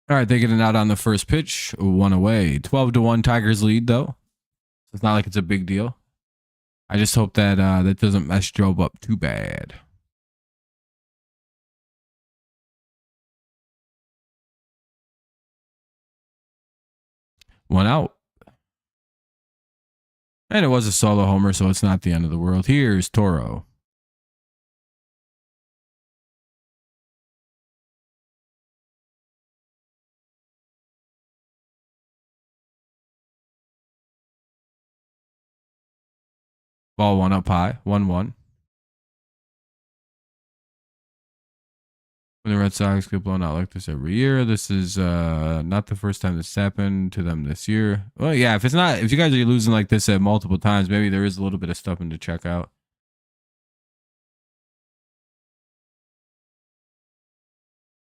All right, they get it out on the first pitch, 1 away. 12-1 Tigers lead, though. It's not like it's a big deal. I just hope that that doesn't mess Job up too bad. One out. And it was a solo homer, so it's not the end of the world. Here's Toro. Ball one up high. 1-1. When the Red Sox get blown out like this every year, this is not the first time this happened to them this year. Well, yeah, if you guys are losing like this at multiple times, maybe there is a little bit of stuff to check out.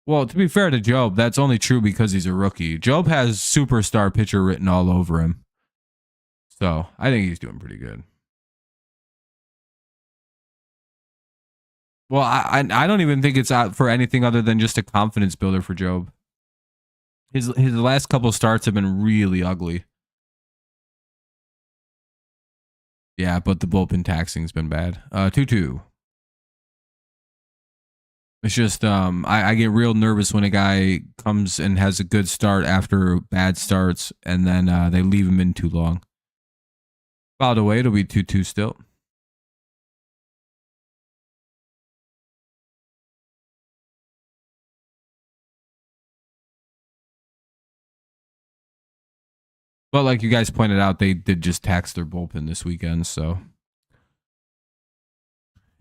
Well, to be fair to Job, that's only true because he's a rookie. Job has superstar pitcher written all over him. So I think he's doing pretty good. Well, I don't even think it's out for anything other than just a confidence builder for Job. His last couple starts have been really ugly. Yeah, but the bullpen taxing's been bad. 2-2. It's just I get real nervous when a guy comes and has a good start after bad starts, and then they leave him in too long. By the way, it'll be 2-2 still. But like you guys pointed out, they did just tax their bullpen this weekend, so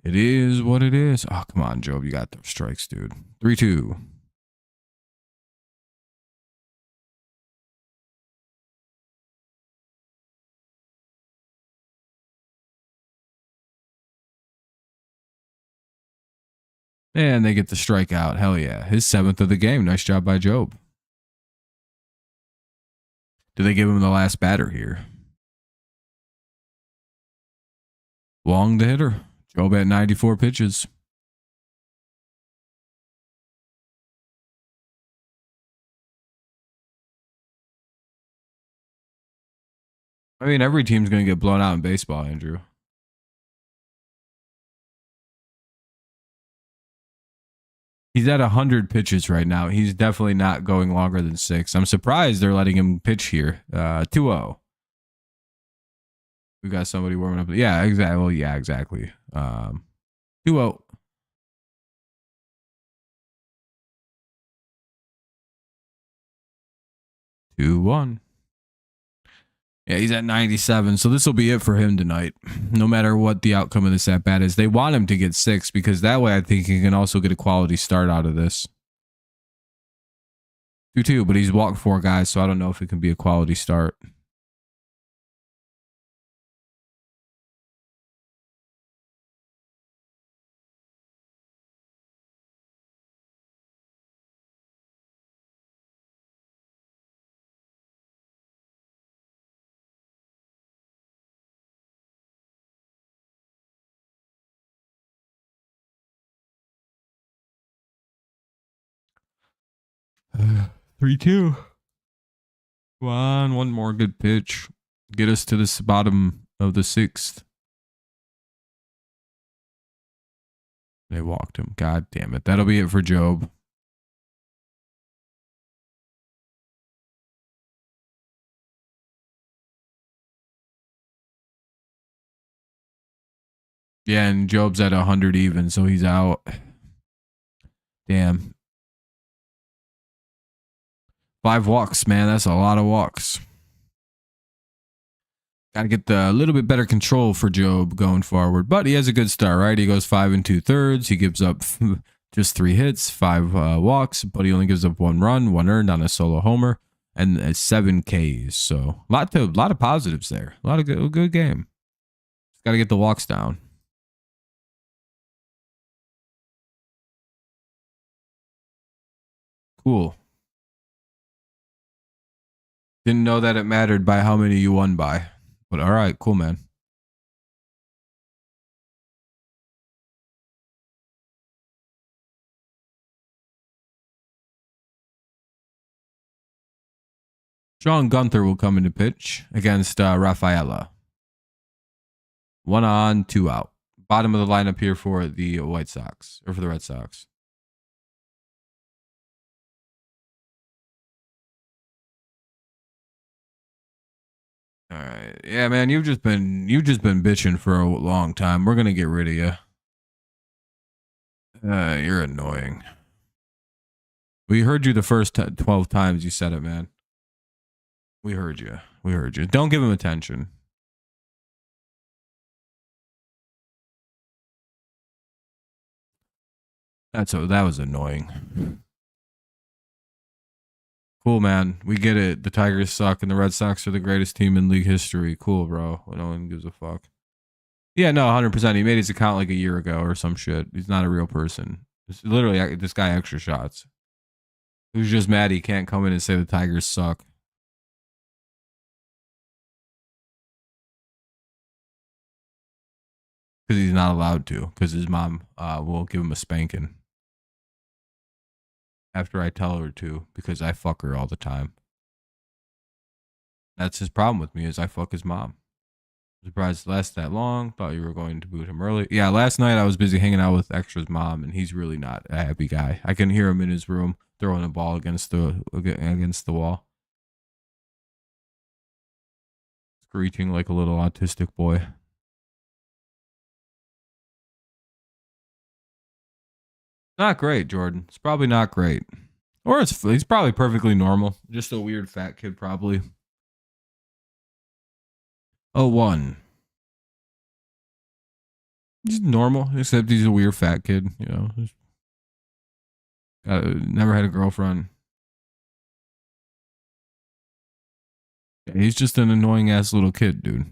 it is what it is. Oh, come on, Job. You got those strikes, dude. 3-2. And they get the strikeout. Hell yeah. His 7th of the game. Nice job by Job. Do they give him the last batter here? Wong the hitter. Job at 94 pitches. I mean, every team's going to get blown out in baseball, Andrew. He's at 100 pitches right now. He's definitely not going longer than 6. I'm surprised they're letting him pitch here. 2-0. We got somebody warming up. Yeah, exactly. Well, yeah, exactly. 2-0. Two one. Yeah, he's at 97. So this will be it for him tonight. No matter what the outcome of this at bat is, they want him to get 6 because that way I think he can also get a quality start out of this. 2-2, but he's walked 4 guys, so I don't know if it can be a quality start. Uh, 3-2. Come on, one more good pitch. Get us to this bottom of the 6th. They walked him. God damn it. That'll be it for Job. Yeah, and Job's at 100 even, so he's out. Damn. 5 walks, man. That's a lot of walks. Got to get a little bit better control for Job going forward. But he has a good start, right? He goes 5 2/3. He gives up just 3 hits, 5 walks, but he only gives up 1 run, 1 earned on a solo homer, and 7 Ks. So a lot of positives there. A lot of good game. Got to get the walks down. Cool. Didn't know that it mattered by how many you won by. But all right, cool, man. Sean Gunther will come into pitch against Rafaela. 1 on, 2 out. Bottom of the lineup here for the White Sox, or for the Red Sox. All right. Yeah, man, you've just been bitching for a long time. We're gonna get rid of you. You're annoying. We heard you the first 12 times you said it, man. We heard you. Don't give him attention. That was annoying. Cool, man. We get it. The Tigers suck and the Red Sox are the greatest team in league history. Cool, bro. No one gives a fuck. Yeah, no, 100%. He made his account like a year ago or some shit. He's not a real person. It's literally this guy extra shots. He was just mad he can't come in and say the Tigers suck. Because he's not allowed to. Because his mom will give him a spanking. After I tell her to. Because I fuck her all the time. That's his problem with me is I fuck his mom. Surprised it lasted that long. Thought you were going to boot him early. Yeah, last night I was busy hanging out with Extra's mom, and he's really not a happy guy. I can hear him in his room throwing a ball against the wall, screeching like a little autistic boy. Not great, Jordan. It's probably not great, or he's probably perfectly normal. Just a weird fat kid, probably. Oh, one. He's normal, except he's a weird fat kid. You know, never had a girlfriend. Yeah, he's just an annoying ass little kid, dude.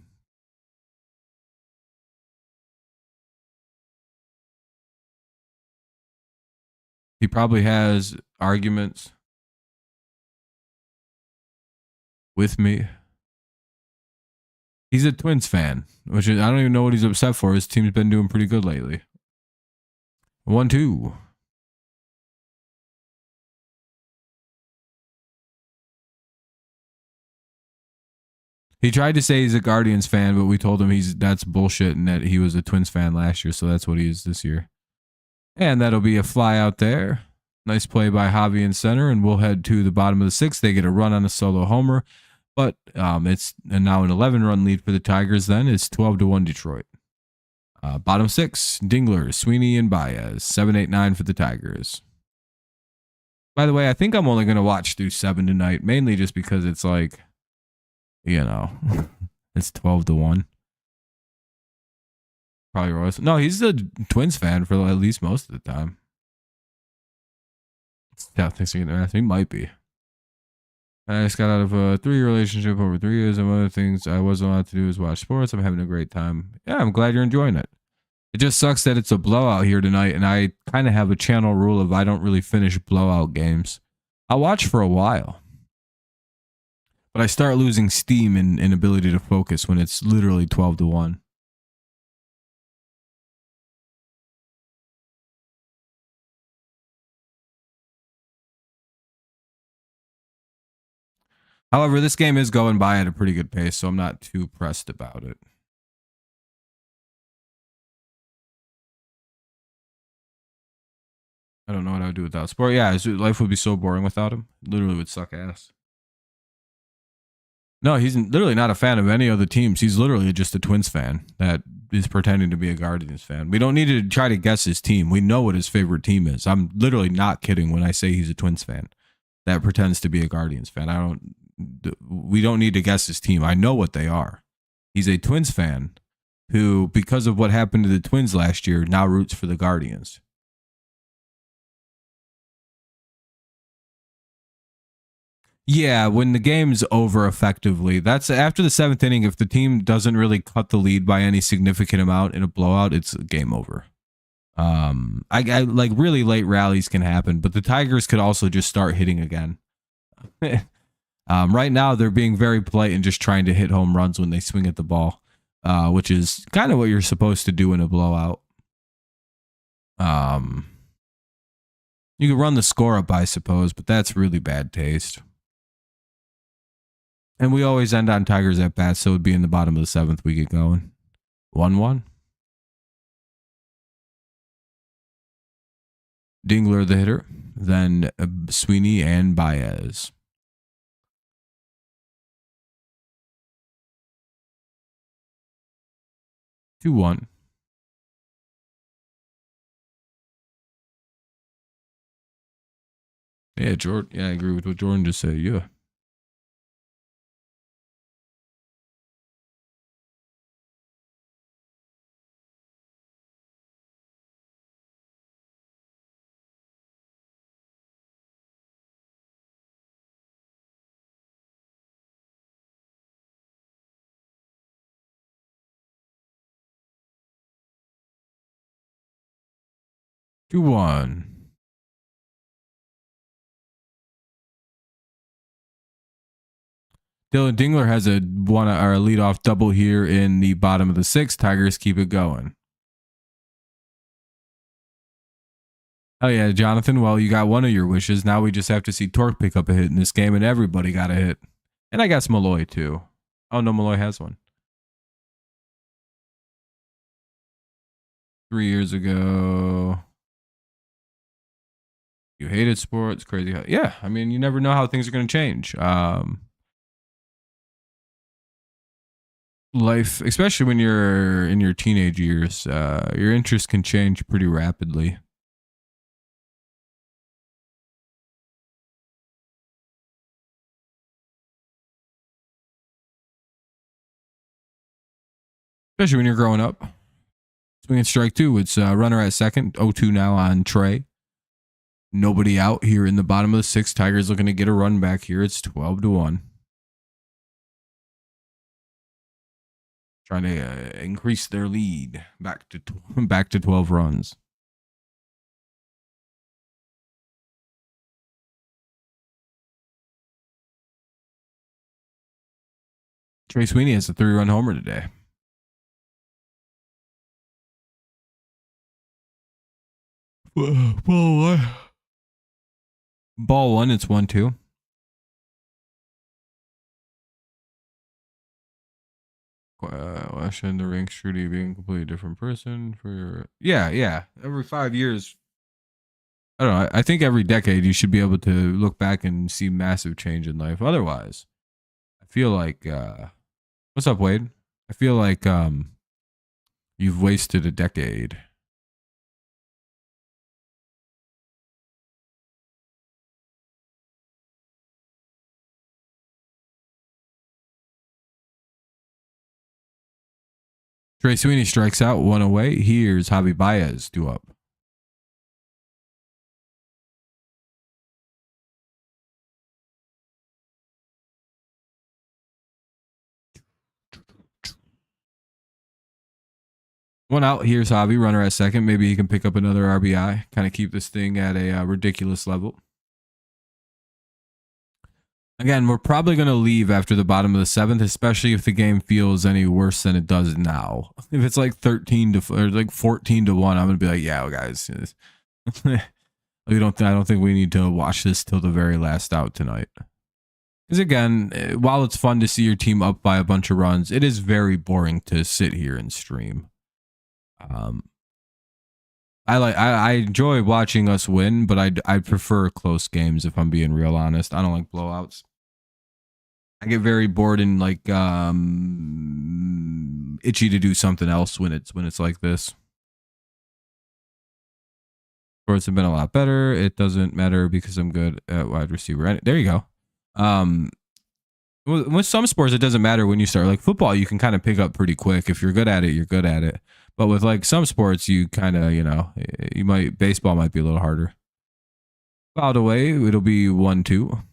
He probably has arguments with me. He's a Twins fan, which is, I don't even know what he's upset for. His team's been doing pretty good lately. 1-2. He tried to say he's a Guardians fan, but we told him that's bullshit and that he was a Twins fan last year, so that's what he is this year. And that'll be a fly out there. Nice play by Javi in center, and we'll head to the bottom of the sixth. They get a run on a solo homer, but it's now an 11-run lead for the Tigers. Then it's 12-1 Detroit. Bottom six: Dingler, Sweeney, and Baez. 7, 8, 9 for the Tigers. By the way, I think I'm only going to watch through 7 tonight, mainly just because it's like, you know, it's 12-1. Probably Royce. No, he's a Twins fan for at least most of the time. Yeah, thanks again. He might be. I just got out of a 3-year relationship over 3 years, and one of the things I wasn't allowed to do is watch sports. I'm having a great time. Yeah, I'm glad you're enjoying it. It just sucks that it's a blowout here tonight, and I kind of have a channel rule of I don't really finish blowout games. I'll watch for a while, but I start losing steam and ability to focus when it's literally 12-1. However, this game is going by at a pretty good pace, so I'm not too pressed about it. I don't know what I would do without sport. Yeah, life would be so boring without him. Literally would suck ass. No, he's literally not a fan of any other teams. He's literally just a Twins fan that is pretending to be a Guardians fan. We don't need to try to guess his team. We know what his favorite team is. I'm literally not kidding when I say he's a Twins fan that pretends to be a Guardians fan. We don't need to guess his team. I know what they are. He's a Twins fan who, because of what happened to the Twins last year, now roots for the Guardians. Yeah, when the game's over effectively, that's after the 7th inning. If the team doesn't really cut the lead by any significant amount in a blowout, it's game over. I like really late rallies can happen, but the Tigers could also just start hitting again. Right now, they're being very polite and just trying to hit home runs when they swing at the ball, which is kind of what you're supposed to do in a blowout. You could run the score up, I suppose, but that's really bad taste. And we always end on Tigers at bats, so it would be in the bottom of the 7th we get going. 1-1. Dingler the hitter, then Sweeney and Baez. 2-1. Yeah, Jordan. Yeah, I agree with what Jordan just said. Yeah. 2-1. Dylan Dingler has a leadoff double here in the bottom of the sixth. Tigers keep it going. Oh yeah, Jonathan. Well, you got one of your wishes. Now we just have to see Torque pick up a hit in this game, and everybody got a hit. And I guess Malloy too. Oh no, Malloy has one. 3 years ago. You hated sports. Crazy. Yeah, I mean, you never know how things are going to change. Life, especially when you're in your teenage years, your interests can change pretty rapidly. Especially when you're growing up. Swinging strike two. It's runner at second. 0-2 now on Trey. Nobody out here in the bottom of the sixth. Tigers looking to get a run back here. It's 12-1. Trying to increase their lead back to 12 runs. Trey Sweeney has a 3-run homer today. Ball one. It's 1-2. Question the ranks Trudy being a completely different person for your yeah. Every 5 years, I don't know. I think every decade you should be able to look back and see massive change in life. Otherwise, I feel like what's up, Wade? I feel like you've wasted a decade. Trey Sweeney strikes out, one away. Here's Javi Baez due up. One out. Here's Javi, runner at second. Maybe he can pick up another RBI. Kind of keep this thing at a ridiculous level. Again, we're probably going to leave after the bottom of the seventh, especially if the game feels any worse than it does now. If it's like 13 to or like 14-1, I'm going to be like, yeah, guys, I don't think we need to watch this till the very last out tonight. Because again, while it's fun to see your team up by a bunch of runs, it is very boring to sit here and stream. I enjoy watching us win, but I prefer close games if I'm being real honest. I don't like blowouts. I get very bored and like itchy to do something else when it's like this. Sports have been a lot better. It doesn't matter because I'm good at wide receiver. There you go. With some sports, it doesn't matter when you start. Like football, you can kind of pick up pretty quick. If you're good at it, you're good at it. But with like some sports, you kind of, baseball might be a little harder. Fouled away, it'll be 1-2.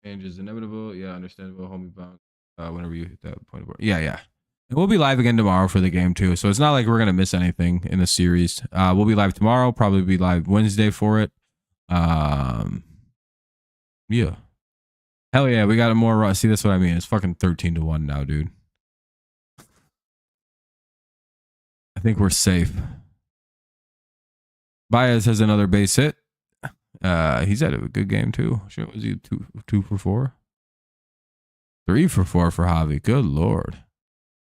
Change is inevitable. Yeah, understandable. Homie bounce. Whenever you hit that point of yeah. And we'll be live again tomorrow for the game too. So it's not like we're gonna miss anything in the series. We'll be live tomorrow. Probably be live Wednesday for it. Yeah. Hell yeah, we got a more. See, that's what I mean. It's fucking 13-1 now, dude. I think we're safe. Baez has another base hit. He's had a good game too. Shit, was he two for 4? 3 for 4 for Javi. Good lord.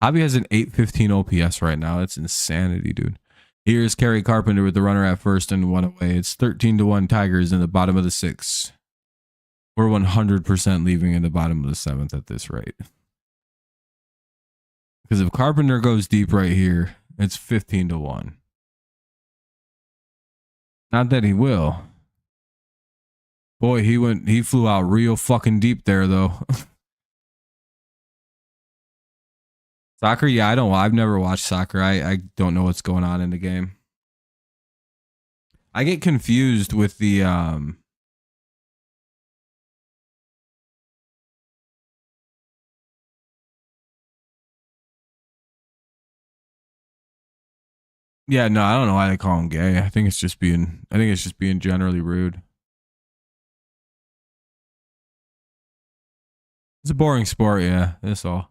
Javi has an 815 OPS right now. That's insanity, dude. Here's Kerry Carpenter with the runner at first and 1 away. It's 13-1 Tigers in the bottom of the 6th. We're 100% leaving in the bottom of the 7th at this rate. Because if Carpenter goes deep right here, it's 15-1. Not that he will. Boy, he flew out real fucking deep there though. Soccer, yeah, I've never watched soccer. I don't know what's going on in the game. I get confused with the Yeah, no, I don't know why they call him gay. I think it's just being generally rude. It's a boring sport, yeah. That's all.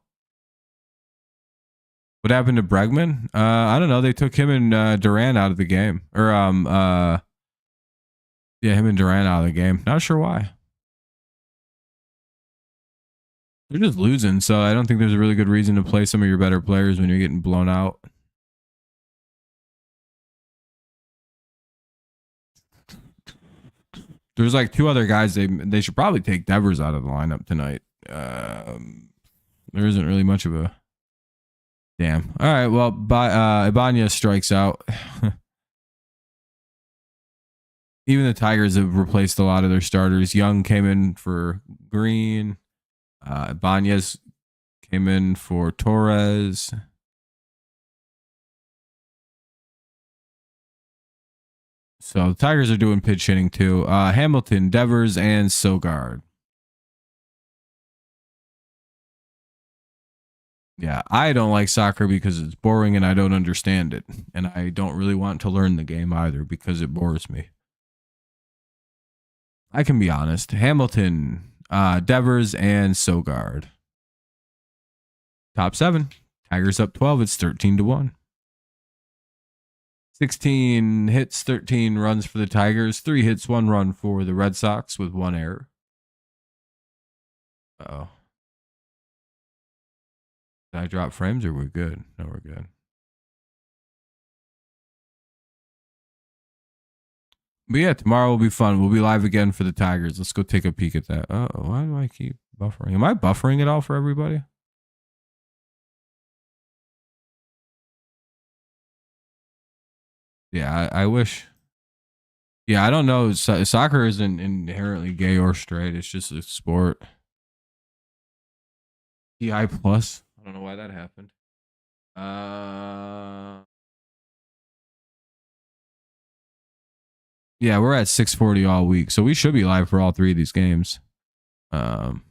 What happened to Bregman? I don't know. They took him and Durant out of the game. Or yeah, him and Durant out of the game. Not sure why. They're just losing, so I don't think there's a really good reason to play some of your better players when you're getting blown out. There's like two other guys. They should probably take Devers out of the lineup tonight. There isn't really much of a damn. All right, well, Ibanez strikes out. Even the Tigers have replaced a lot of their starters. Young came in for Green. Ibanez came in for Torres. So the Tigers are doing pitch hitting too. Hamilton, Devers, and Sogard. Yeah, I don't like soccer because it's boring and I don't understand it. And I don't really want to learn the game either because it bores me. I can be honest. Hamilton, Devers, and Sogard. Top 7. Tigers up 12. It's 13-1. 16 hits, 13 runs for the Tigers. 3 hits, 1 run for the Red Sox with 1 error. Uh-oh. Did I drop frames or we're good? No, we're good. But yeah, tomorrow will be fun. We'll be live again for the Tigers. Let's go take a peek at that. Oh, why do I keep buffering? Am I buffering it all for everybody? Yeah, I wish. Yeah, I don't know. Soccer isn't inherently gay or straight. It's just a sport. TI plus. I don't know why that happened. Yeah, we're at 640 all week, so we should be live for all 3 of these games. I'm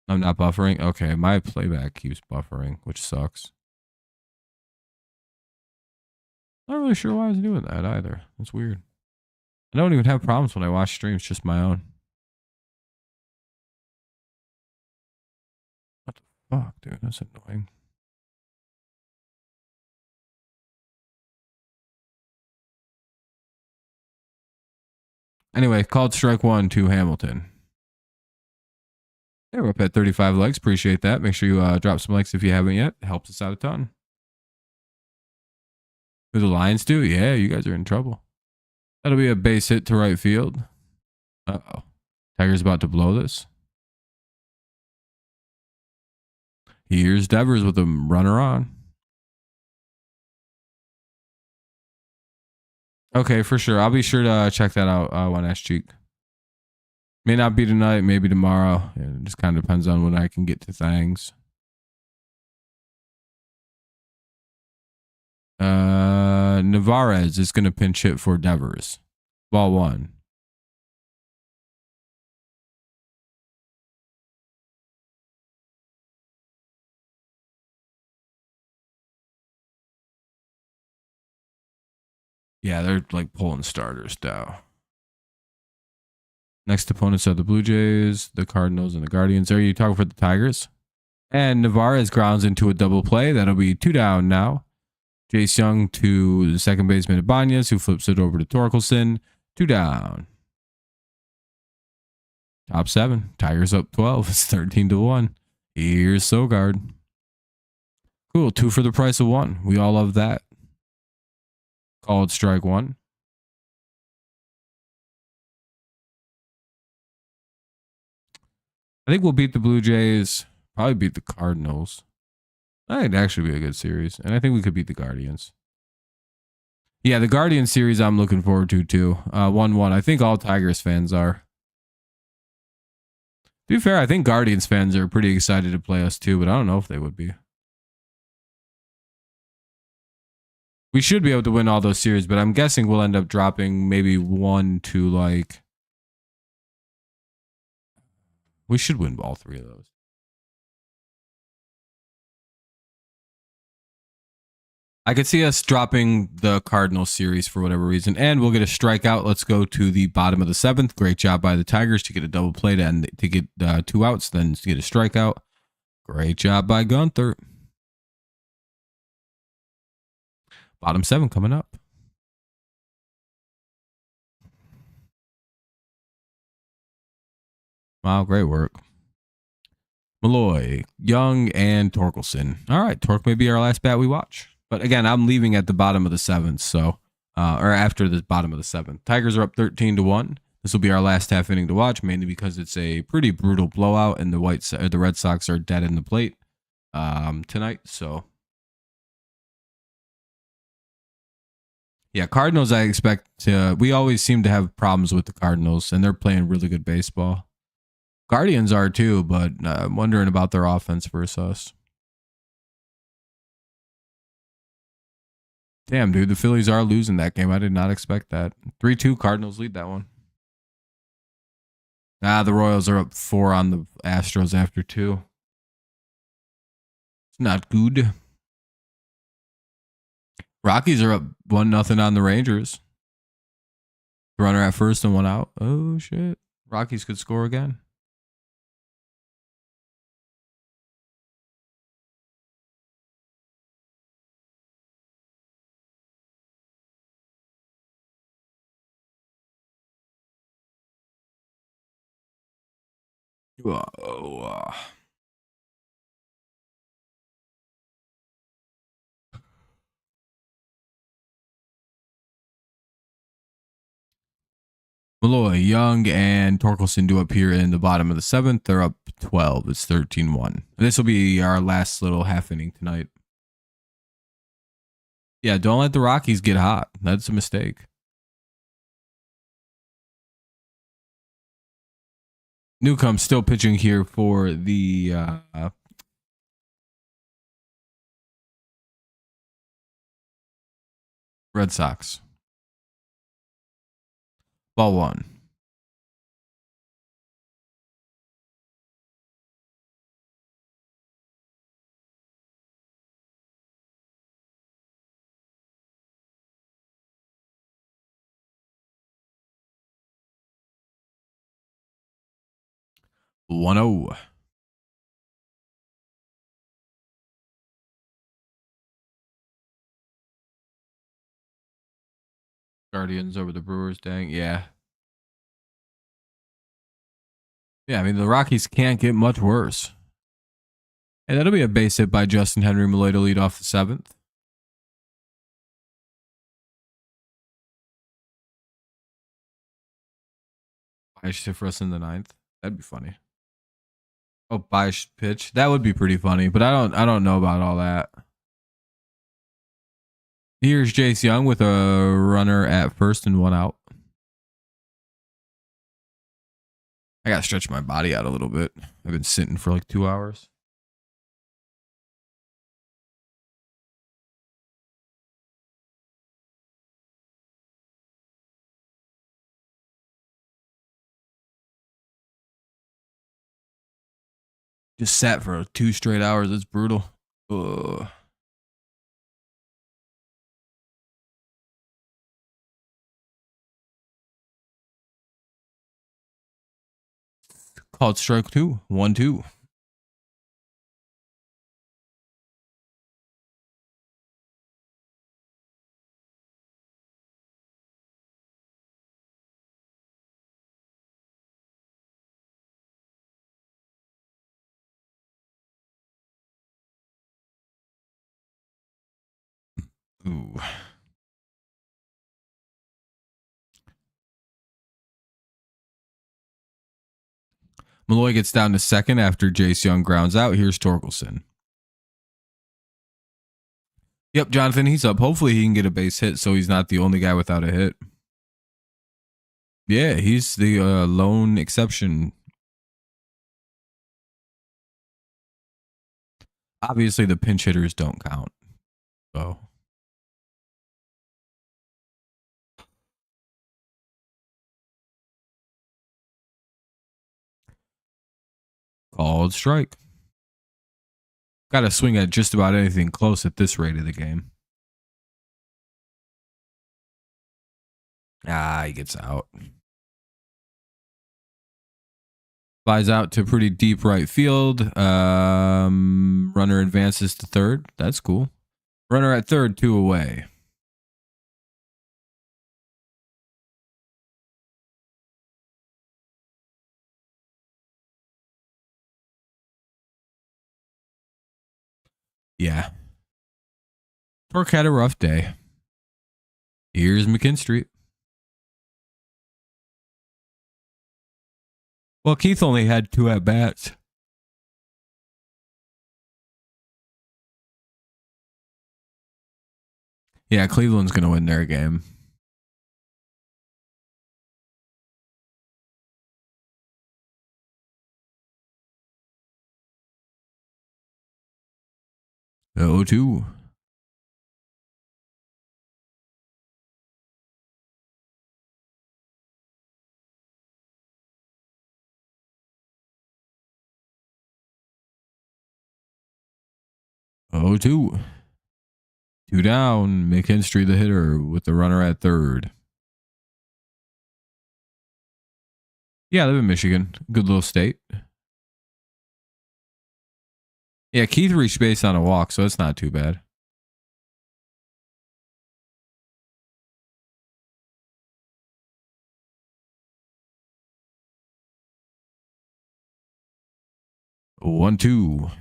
not buffering. Okay, my playback keeps buffering, which sucks. Not really sure why I was doing that either. It's weird. I don't even have problems when I watch streams, just my own. What the fuck, dude? That's annoying. Anyway, called strike 1 to Hamilton. Yeah, we're up at 35 likes. Appreciate that. Make sure you drop some likes if you haven't yet. It helps us out a ton. Who the Lions do? Yeah, you guys are in trouble. That'll be a base hit to right field. Uh-oh. Tiger's about to blow this. Here's Devers with a runner on. Okay, for sure. I'll be sure to check that out one ass cheek. May not be tonight, maybe tomorrow. It just kind of depends on when I can get to things. Navarez is going to pinch hit for Devers. Ball 1. Yeah, they're like pulling starters down. Next opponents are the Blue Jays, the Cardinals, and the Guardians. Are you talking for the Tigers? And Navarez grounds into a double play. That'll be 2 down now. Jace Young to the second baseman Ibanez, who flips it over to Torkelson. 2 down. Top 7. Tigers up 12. It's 13-1. Here's Sogard. Cool. 2 for the price of 1. We all love that. Called strike 1. I think we'll beat the Blue Jays. Probably beat the Cardinals. That'd actually be a good series. And I think we could beat the Guardians. Yeah, the Guardian series I'm looking forward to too. 1-1. I think all Tigers fans are. To be fair, I think Guardians fans are pretty excited to play us too, but I don't know if they would be. We should be able to win all those series, but I'm guessing we'll end up dropping maybe 1 to like We should win all three of those. I could see us dropping the Cardinals series for whatever reason, and we'll get a strikeout. Let's go to the bottom of the seventh. Great job by the Tigers to get a double play and to get 2 outs, then to get a strikeout. Great job by Gunther. Bottom 7 coming up. Wow, great work. Malloy, Young, and Torkelson. All right, Torque may be our last bat we watch. But again, I'm leaving at the bottom of the 7th, so or after the bottom of the 7th. Tigers are up 13-1. This will be our last half inning to watch, mainly because it's a pretty brutal blowout, and the Red Sox are dead in the plate tonight. So yeah, Cardinals. I expect to. We always seem to have problems with the Cardinals, and they're playing really good baseball. Guardians are too, but I'm wondering about their offense versus us. Damn, dude, the Phillies are losing that game. I did not expect that. 3-2 Cardinals lead that one. The Royals are up 4 on the Astros after 2. It's not good. Rockies are up 1-0 on the Rangers. Runner at first and 1 out. Oh, shit. Rockies could score again. Whoa. Malloy, Young, and Torkelson do appear in the bottom of the 7th. They're up 12. It's 13-1. This will be our last little half inning tonight. Yeah, don't let the Rockies get hot. That's a mistake. Newcomb still pitching here for the Red Sox. Ball 1. One zero. Guardians over the Brewers. Dang, yeah. Yeah, I mean, the Rockies can't get much worse. And that'll be a base hit by Justin Henry Malloy to lead off the 7th. Bias hit for us in the 9th. That'd be funny. Oh, bias pitch. That would be pretty funny, but I don't know about all that. Here's Jace Young with a runner at first and 1 out. I gotta stretch my body out a little bit. I've been sitting for like 2 hours. Just sat for 2 straight hours. It's brutal. Ugh. Called strike 2. 1-2. Ooh. Malloy gets down to second after Jace Young grounds out. Here's Torkelson. Yep, Jonathan, he's up. Hopefully he can get a base hit so he's not the only guy without a hit. Yeah, he's the lone exception. Obviously, the pinch hitters don't count. So. Called strike. Got to swing at just about anything close at this rate of the game. He gets out. Flies out to pretty deep right field. Runner advances to third. That's cool. Runner at third, 2 away. Yeah. Torque had a rough day. Here's McKinstry. Well, Keith only had 2 at-bats. Yeah, Cleveland's going to win their game. The 0-2. Oh, 2. 2 down. McKinstry, the hitter, with the runner at third. Yeah, I live in Michigan. Good little state. Yeah, Keith reached base on a walk, so it's not too bad. One, 2.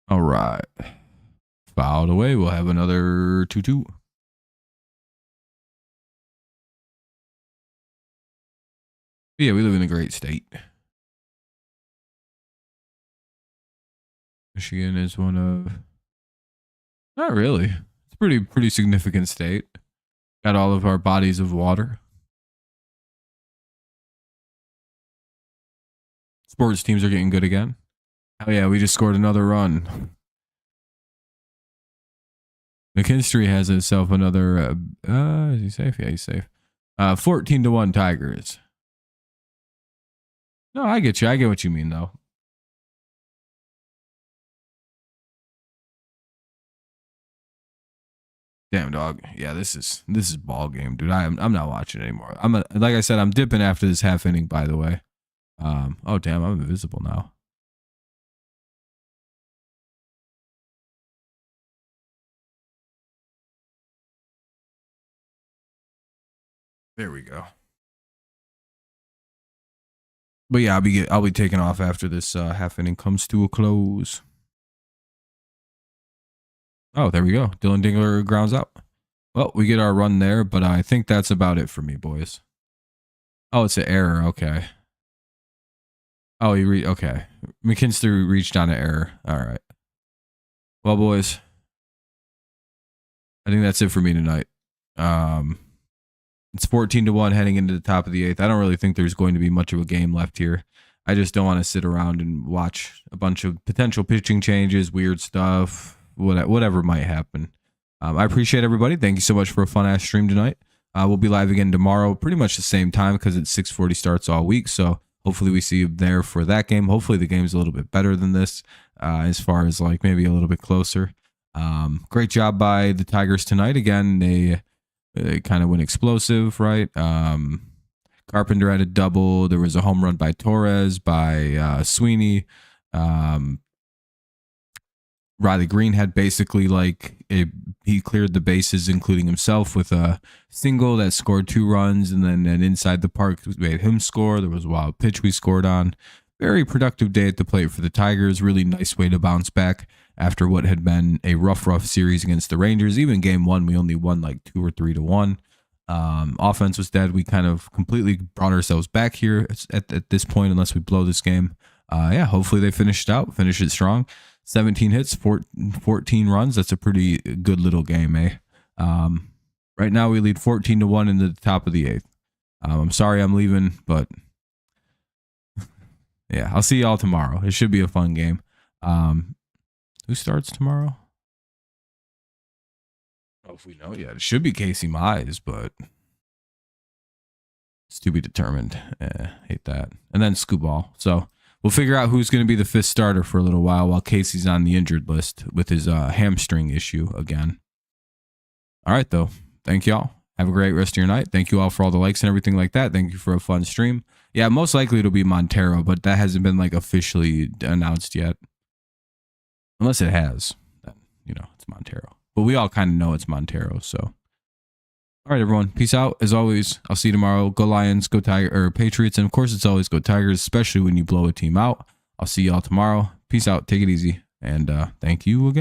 All right. Fouled away. We'll have another 2-2. Yeah, we live in a great state. Michigan is one of... Not really. It's a pretty significant state. Got all of our bodies of water. Sports teams are getting good again. Oh yeah, we just scored another run. McKinstry has himself another. Is he safe? Yeah, he's safe. 14-1 Tigers. No, I get you. I get what you mean, though. Damn, dog. Yeah, this is ball game, dude. I'm not watching anymore. Like I said, I'm dipping after this half inning. By the way. Oh damn, I'm invisible now. There we go. But yeah, I'll be taking off after this half inning comes to a close. Oh, there we go. Dylan Dingler grounds out. Well, we get our run there, but I think that's about it for me, boys. Oh, it's an error. Okay. Oh, okay. McKinstry reached on an error. All right. Well, boys, I think that's it for me tonight. It's 14-1 heading into the top of the 8th. I don't really think there's going to be much of a game left here. I just don't want to sit around and watch a bunch of potential pitching changes, weird stuff, whatever might happen. I appreciate everybody. Thank you so much for a fun ass stream tonight. We'll be live again tomorrow, pretty much the same time because it's 6:40 starts all week. So hopefully we see you there for that game. Hopefully the game's a little bit better than this, as far as like maybe a little bit closer. Great job by the Tigers tonight. Again, they kind of went explosive, right? Carpenter had a double. There was a home run by Torres, by Sweeney. Riley Green had basically he cleared the bases, including himself, with a single that scored 2 runs, and then an inside the park made him score. There was a wild pitch we scored on. Very productive day at the plate for the Tigers. Really nice way to bounce back after what had been a rough series against the Rangers. Even game 1, we only won like 2 or 3-1. Offense was dead. We kind of completely brought ourselves back here at this point, unless we blow this game. Hopefully they finish it strong. 17 hits, 14 runs. That's a pretty good little game, eh? Right now we lead 14-1 in the top of the 8th. I'm sorry I'm leaving, but yeah, I'll see y'all tomorrow. It should be a fun game. Who starts tomorrow? I don't know if we know yet. It should be Casey Mize, but it's to be determined. Hate that. And then Scooball. So we'll figure out who's going to be the 5th starter for a little while Casey's on the injured list with his hamstring issue again. All right, though. Thank y'all. Have a great rest of your night. Thank you all for all the likes and everything like that. Thank you for a fun stream. Yeah, most likely it'll be Montero, but that hasn't been like officially announced yet. Unless it has. Then, it's Montero. But we all kind of know it's Montero, so. All right, everyone. Peace out. As always, I'll see you tomorrow. Go Lions, go Patriots. And of course, it's always go Tigers, especially when you blow a team out. I'll see y'all tomorrow. Peace out. Take it easy. And thank you again.